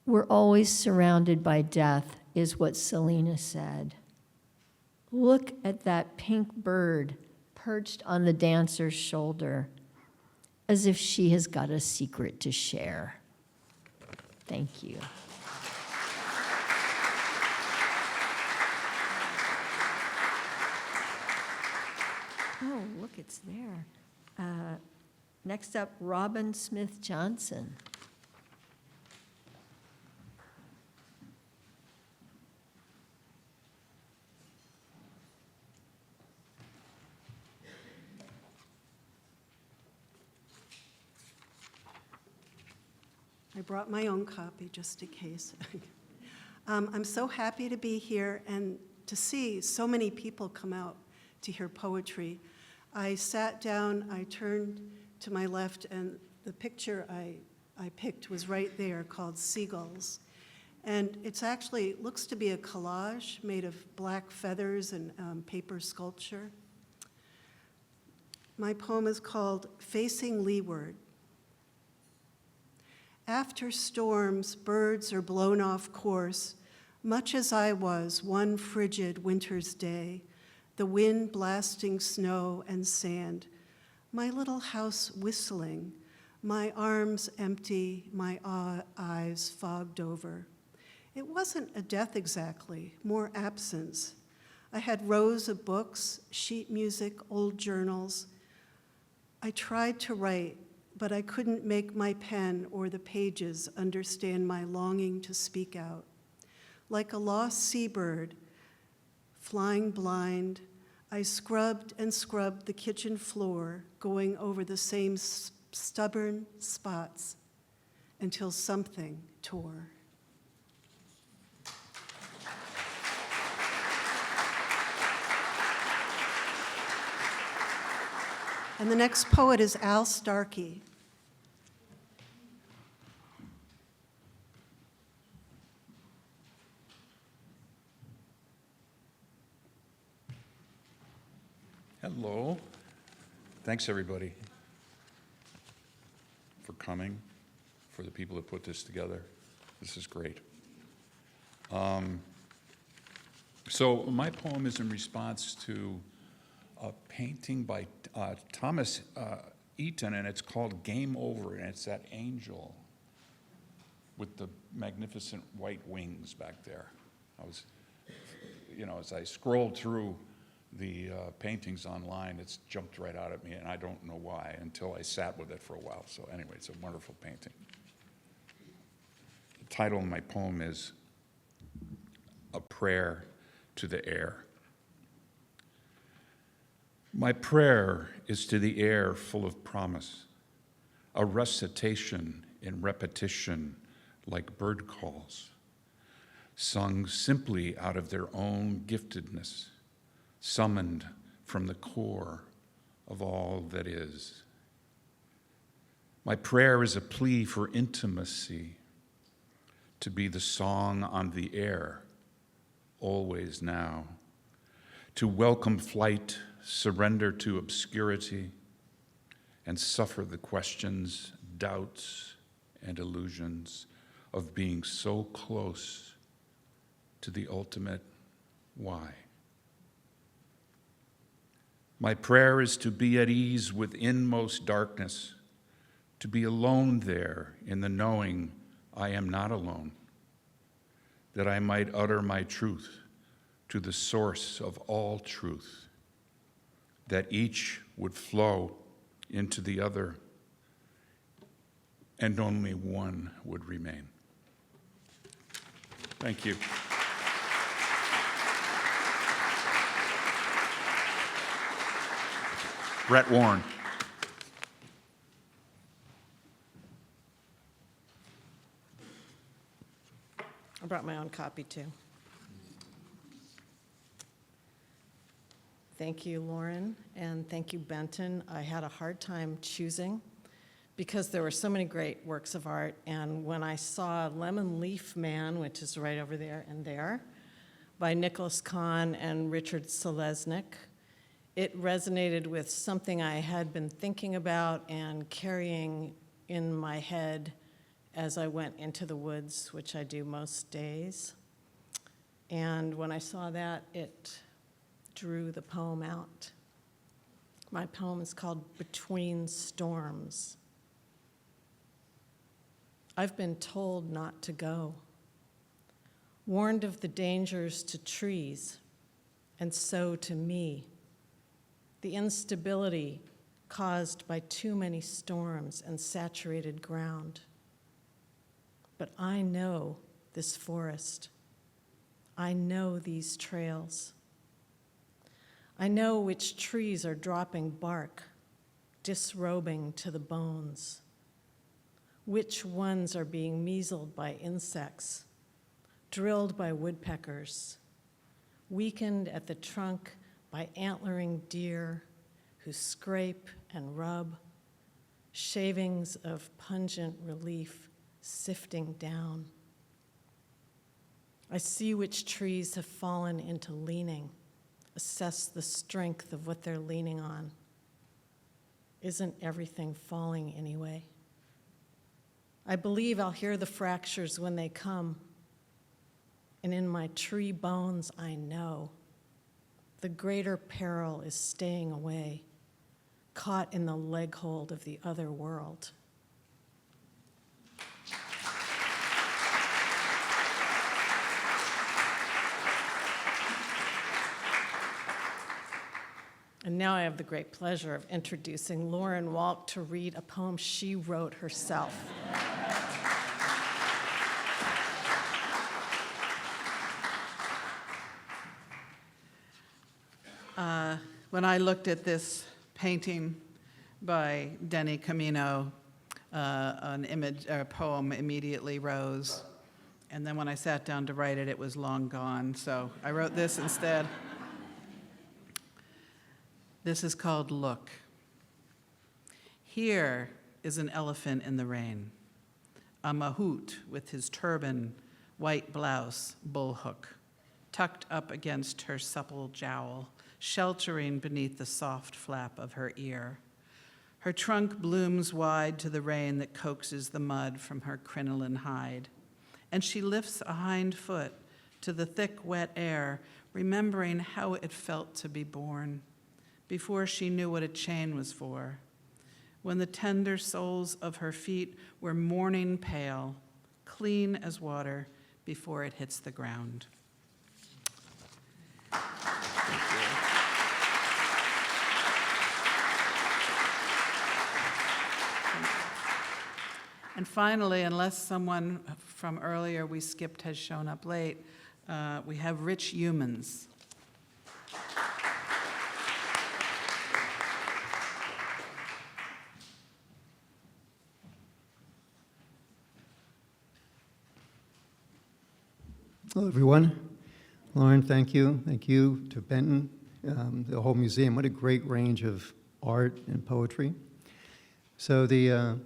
We're always surrounded by death, is what Selena said. Look at that pink bird perched on the dancer's shoulder, as if she has got a secret to share. Thank you. Oh, look, it's there. Next up, Robin Smith Johnson. I brought my own copy just in case. I'm so happy to be here and to see so many people come out to hear poetry. I sat down, I turned to my left, and the picture I picked was right there called Seagulls. And it's actually, looks to be a collage made of black feathers and paper sculpture. My poem is called Facing Leeward. After storms, birds are blown off course, much as I was one frigid winter's day, the wind blasting snow and sand, my little house whistling, my arms empty, my eyes fogged over. It wasn't a death exactly, more absence. I had rows of books, sheet music, old journals. I tried to write, but I couldn't make my pen or the pages understand my longing to speak out. Like a lost seabird, flying blind, I scrubbed and scrubbed the kitchen floor, going over the same stubborn spots until something tore. And the next poet is Al Starkey. Hello. Thanks, everybody. coming, for the people that put this together. This is great. So my poem is in response to a painting by Thomas Eaton, and it's called Game Over, and it's that angel with the magnificent white wings back there. I was, as I scrolled through the paintings online, it's jumped right out at me, and I don't know why until I sat with it for a while. So anyway, it's a wonderful painting. The title of my poem is A Prayer to the Air. My prayer is to the air full of promise, a recitation in repetition like bird calls, sung simply out of their own giftedness, summoned from the core of all that is. My prayer is a plea for intimacy, to be the song on the air, always now, to welcome flight, surrender to obscurity, and suffer the questions, doubts, and illusions of being so close to the ultimate why. My prayer is to be at ease with inmost darkness, to be alone there in the knowing I am not alone, that I might utter my truth to the source of all truth, that each would flow into the other, and only one would remain. Thank you. Brett Warren. I brought my own copy too. Thank you, Lauren, and thank you, Benton. I had a hard time choosing because there were so many great works of art, and when I saw Lemon Leaf Man, which is right over there and there, by Nicholas Kahn and Richard Selesnick, it resonated with something I had been thinking about and carrying in my head as I went into the woods, which I do most days. And when I saw that, it drew the poem out. My poem is called Between Storms. I've been told not to go, warned of the dangers to trees, and so to me, the instability caused by too many storms and saturated ground. But I know this forest. I know these trails. I know which trees are dropping bark, disrobing to the bones. Which ones are being measled by insects, drilled by woodpeckers, weakened at the trunk by antlering deer who scrape and rub, shavings of pungent relief sifting down. I see which trees have fallen into leaning, assess the strength of what they're leaning on. Isn't everything falling anyway? I believe I'll hear the fractures when they come, and in my tree bones I know the greater peril is staying away, caught in the leg hold of the other world. And now I have the great pleasure of introducing Lauren Walk to read a poem she wrote herself. When I looked at this painting by Denny Camino, a poem immediately rose. And then when I sat down to write it, it was long gone. So I wrote this instead. This is called Look. Here is an elephant in the rain, a mahout with his turban, white blouse, bullhook, tucked up against her supple jowl, sheltering beneath the soft flap of her ear. Her trunk blooms wide to the rain that coaxes the mud from her crinoline hide. And she lifts a hind foot to the thick, wet air, remembering how it felt to be born, before she knew what a chain was for, when the tender soles of her feet were morning pale, clean as water, before it hits the ground. And finally, unless someone from earlier we skipped has shown up late, we have Rich Humans. Hello, everyone. Lauren, thank you. Thank you to Benton, the whole museum. What a great range of art and poetry. So the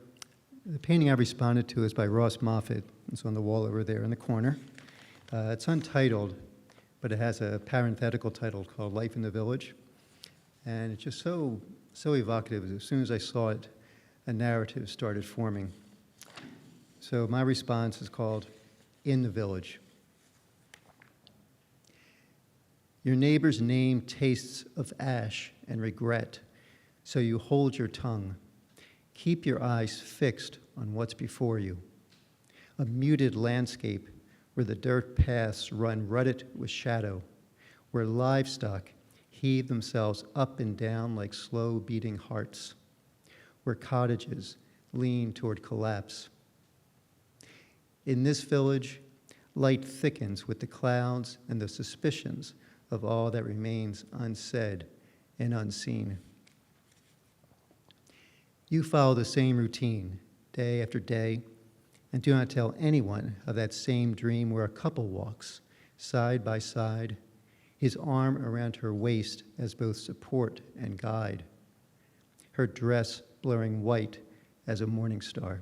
painting I responded to is by Ross Moffat. It's on the wall over there in the corner. It's untitled, but it has a parenthetical title called Life in the Village. And it's just so evocative. As soon as I saw it, a narrative started forming. So my response is called In the Village. Your neighbor's name tastes of ash and regret, so you hold your tongue. Keep your eyes fixed on what's before you. A muted landscape where the dirt paths run rutted with shadow, where livestock heave themselves up and down like slow beating hearts, where cottages lean toward collapse. In this village, light thickens with the clouds and the suspicions of all that remains unsaid and unseen. You follow the same routine day after day and do not tell anyone of that same dream where a couple walks side by side, his arm around her waist as both support and guide, her dress blurring white as a morning star.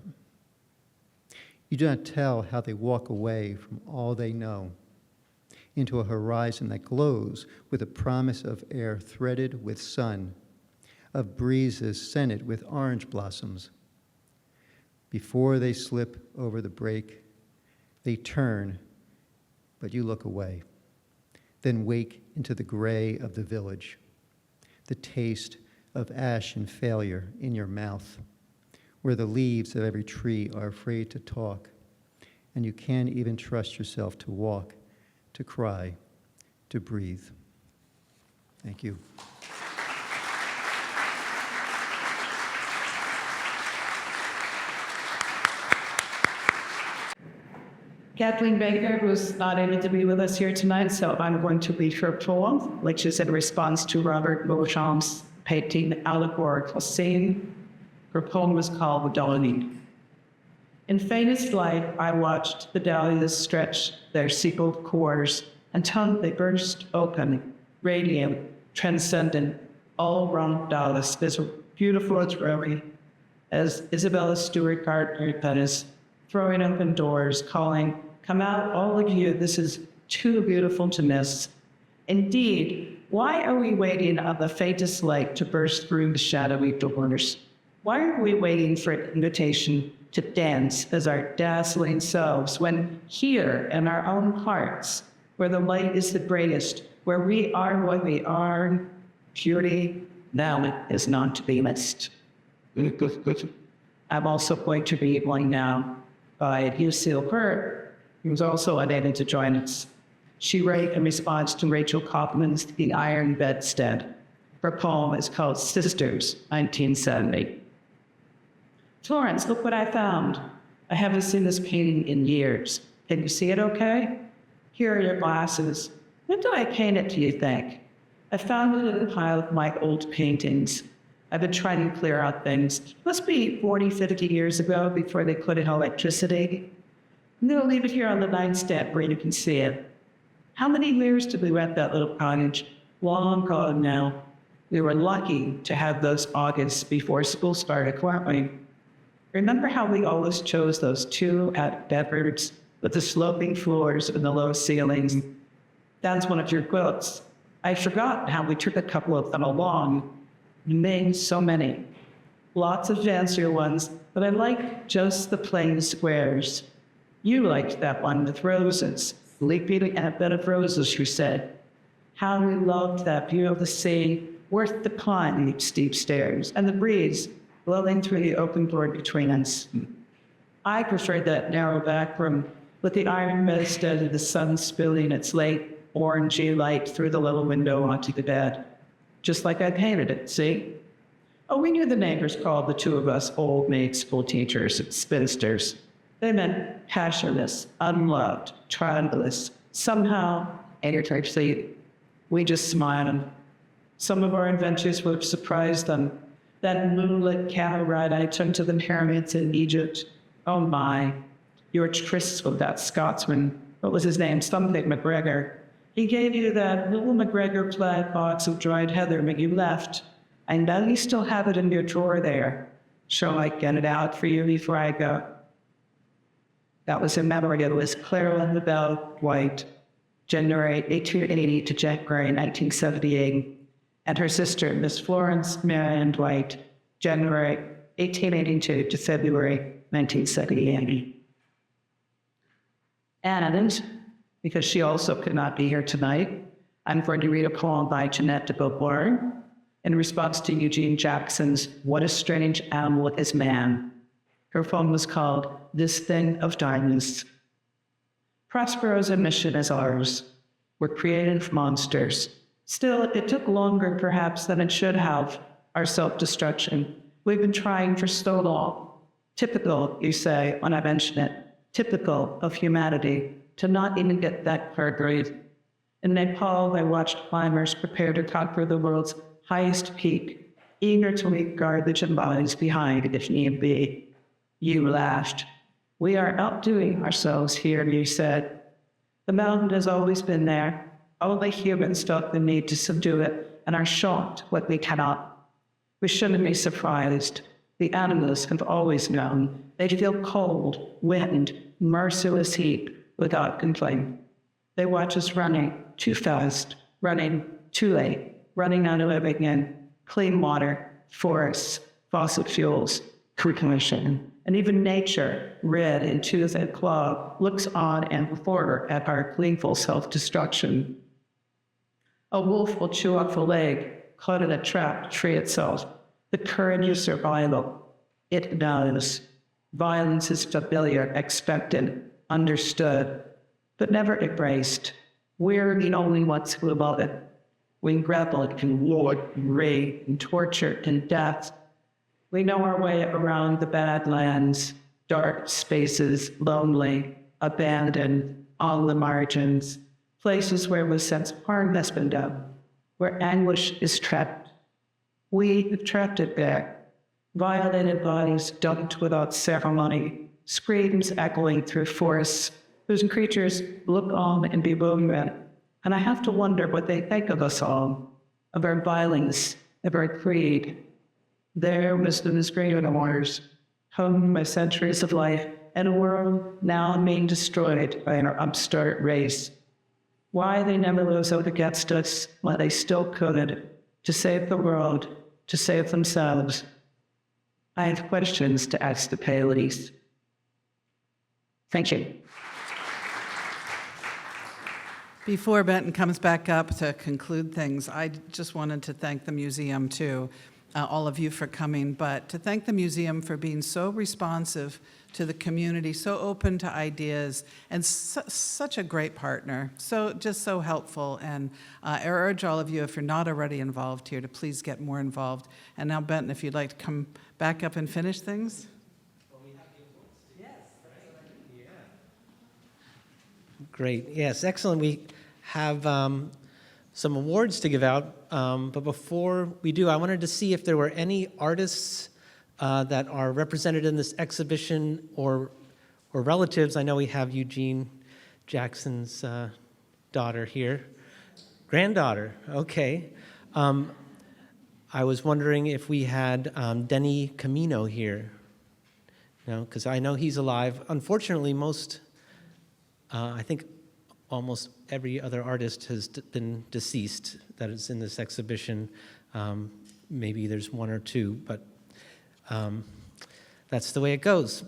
You do not tell how they walk away from all they know into a horizon that glows with a promise of air threaded with sun, of breezes scented with orange blossoms. Before they slip over the break, they turn, but you look away, then wake into the gray of the village, the taste of ash and failure in your mouth, where the leaves of every tree are afraid to talk, and you can't even trust yourself to walk, to cry, to breathe. Thank you. Kathleen Baker, who's not able to be with us here tonight, so I'm going to read her poem, which is in response to Robert Beauchamp's painting Allegorical Scene. Her poem was called Dahlia. In faintest light, I watched the dahlias stretch their sepal cores until they burst open, radiant, transcendent, all-round dahlias, as beautiful as Rory, as Isabella Stewart Gardner that is throwing open doors, calling, "Come out, all of you, this is too beautiful to miss." Indeed, why are we waiting on the faintest light to burst through the shadowy doors? Why are we waiting for an invitation to dance as our dazzling selves when here in our own hearts, where the light is the greatest, where we are what we are, beauty now is not to be missed. I'm also going to read one now by Lucille Burt, who's also unable to join us. She wrote in response to Rachel Kaufman's The Iron Bedstead. Her poem is called Sisters, 1970. Florence, look what I found. I haven't seen this painting in years. Can you see it okay? Here are your glasses. When did I paint it, do you think? I found it in a pile of my old paintings. I've been trying to clear out things. Must be 40, 50 years ago before they put in electricity. I'm gonna leave it here on the nightstand where you can see it. How many years did we rent that little cottage? Long gone now. We were lucky to have those Augusts before school started, weren't we? Remember how we always chose those two bedrooms with the sloping floors and the low ceilings? That's one of your quotes. I forgot how we took a couple of them along. You made so many. lots of fancier ones, but I like just the plain squares. You liked that one with roses, leaping at a bed of roses, you said. How we loved that view of the sea, worth the climb each steep stairs, and the breeze blowing through the open door between us. I preferred that narrow back room with the iron bedstead and the sun spilling its late orangey light through the little window onto the bed, just like I painted it, see? Oh, we knew the neighbors called the two of us old maid school teachers and spinsters. They meant passionless, unloved, childless, somehow irretrievably. We just smiled. Some of our adventures would have surprised them. That moonlit cattle ride I took to the pyramids in Egypt. Oh my, your trysts with that Scotsman. What was his name? Something McGregor. He gave you that little McGregor plaid box of dried heather when you left. I know you still have it in your drawer there. Shall I get it out for you before I go? That was in memory of Miss Clara Bell White, January 1880 to January 1978, and her sister, Miss Florence Marion White, January 1882 to February 1978. And because she also could not be here tonight, I'm going to read a poem by Jeanette de Beauvoir in response to Eugene Jackson's What a Strange Animal is Man. Her poem was called This Thing of Darkness. Prospero's mission as ours. We're creative monsters. Still, it took longer perhaps than it should have, our self-destruction. We've been trying for so long. Typical, you say, when I mention it, typical of humanity, to not even get that card right. In Nepal, I watched climbers prepare to conquer the world's highest peak, eager to leave garbage and bodies behind if need be. You laughed. We are outdoing ourselves here, you said. The mountain has always been there. Only humans felt the need to subdue it and are shocked what we cannot. We shouldn't be surprised. The animals have always known. They feel cold, wind, merciless heat without complaint. They watch us running too fast, running too late, running out of living in clean water, forests, fossil fuels, commission, and even nature, red in tooth and claw, looks on and horror at our gleeful self-destruction. A wolf will chew off a leg, caught in a trap to free itself. The courage of survival. It knows. Violence is familiar, expected, understood, but never embraced. We're the only ones who love it. We grapple in war, rape, and torture, and death. We know our way around the Badlands, dark spaces, lonely, abandoned, on the margins, places where a sense of harm has been done, where anguish is trapped. We have trapped it there. Violated bodies dumped without ceremony, screams echoing through forests, whose creatures look on in bewilderment. And I have to wonder what they think of us all, of our violence, of our creed. Their wisdom is greater than ours, home by centuries of life, and a world now being destroyed by our upstart race. Why they never rose up against us while they still could, to save the world, to save themselves. I have questions to ask the Paleys. Thank you. Before Benton comes back up to conclude things, I just wanted to thank the museum too, all of you for coming, but to thank the museum for being so responsive to the community, so open to ideas, and such a great partner, just so helpful. And I urge all of you, if you're not already involved here, to please get more involved. And now, Benton, if you'd like to come back up and finish things. Great. Yes, excellent. We have some awards to give out, but before we do, I wanted to see if there were any artists that are represented in this exhibition or relatives. I know we have Eugene Jackson's daughter here. Granddaughter, okay. I was wondering if we had Denny Camino here. No, because I know he's alive. Unfortunately, I think almost every other artist has been deceased that is in this exhibition. Maybe there's one or two, but That's the way it goes.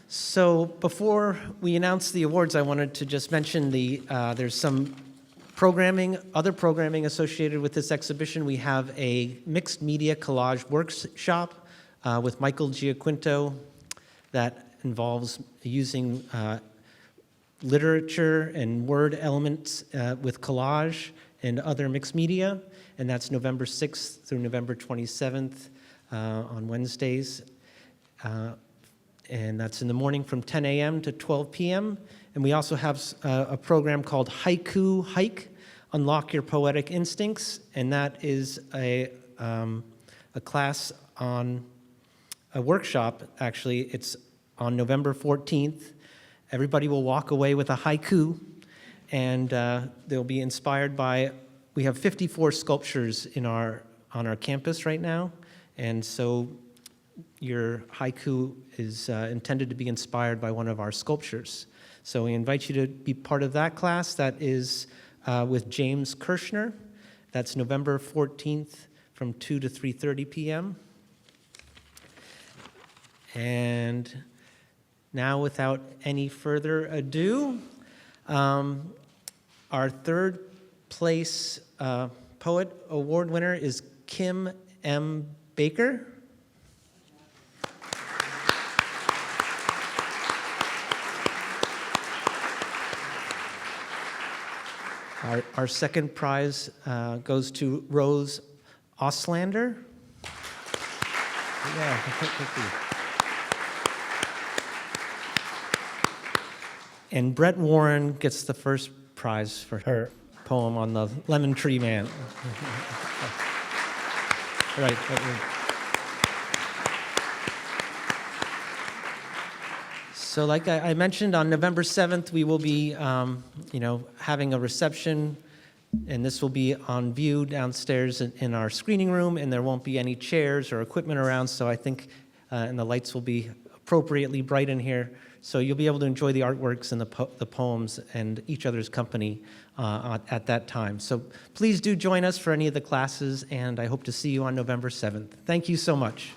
So before we announce the awards, I wanted to just mention there's some other programming associated with this exhibition. We have a mixed media collage workshop with Michael Giaquinto that involves using literature and word elements with collage and other mixed media, and that's November 6th through November 27th on Wednesdays. And that's in the morning from 10 a.m. to 12 p.m. And we also have a program called Haiku Hike, Unlock Your Poetic Instincts, and that is a class on a workshop, actually. It's on November 14th. Everybody will walk away with a haiku, and they'll be inspired by, we have 54 sculptures on our campus right now, and so your haiku is intended to be inspired by one of our sculptures. So we invite you to be part of that class. That is with James Kirshner. That's November 14th from 2 to 3:30 p.m. And now, without any further ado, our third place Poet Award winner is Kim M. Baker. Our second prize goes to Rose Auslander. Yeah, thank you. And Brett Warren gets the first prize for her poem on the lemon tree man. Right. So like I mentioned, on November 7th, we will be having a reception, and this will be on view downstairs in our screening room, and there won't be any chairs or equipment around, so I think, and the lights will be appropriately bright in here, so you'll be able to enjoy the artworks and the poems and each other's company at that time. So please do join us for any of the classes, and I hope to see you on November 7th. Thank you so much.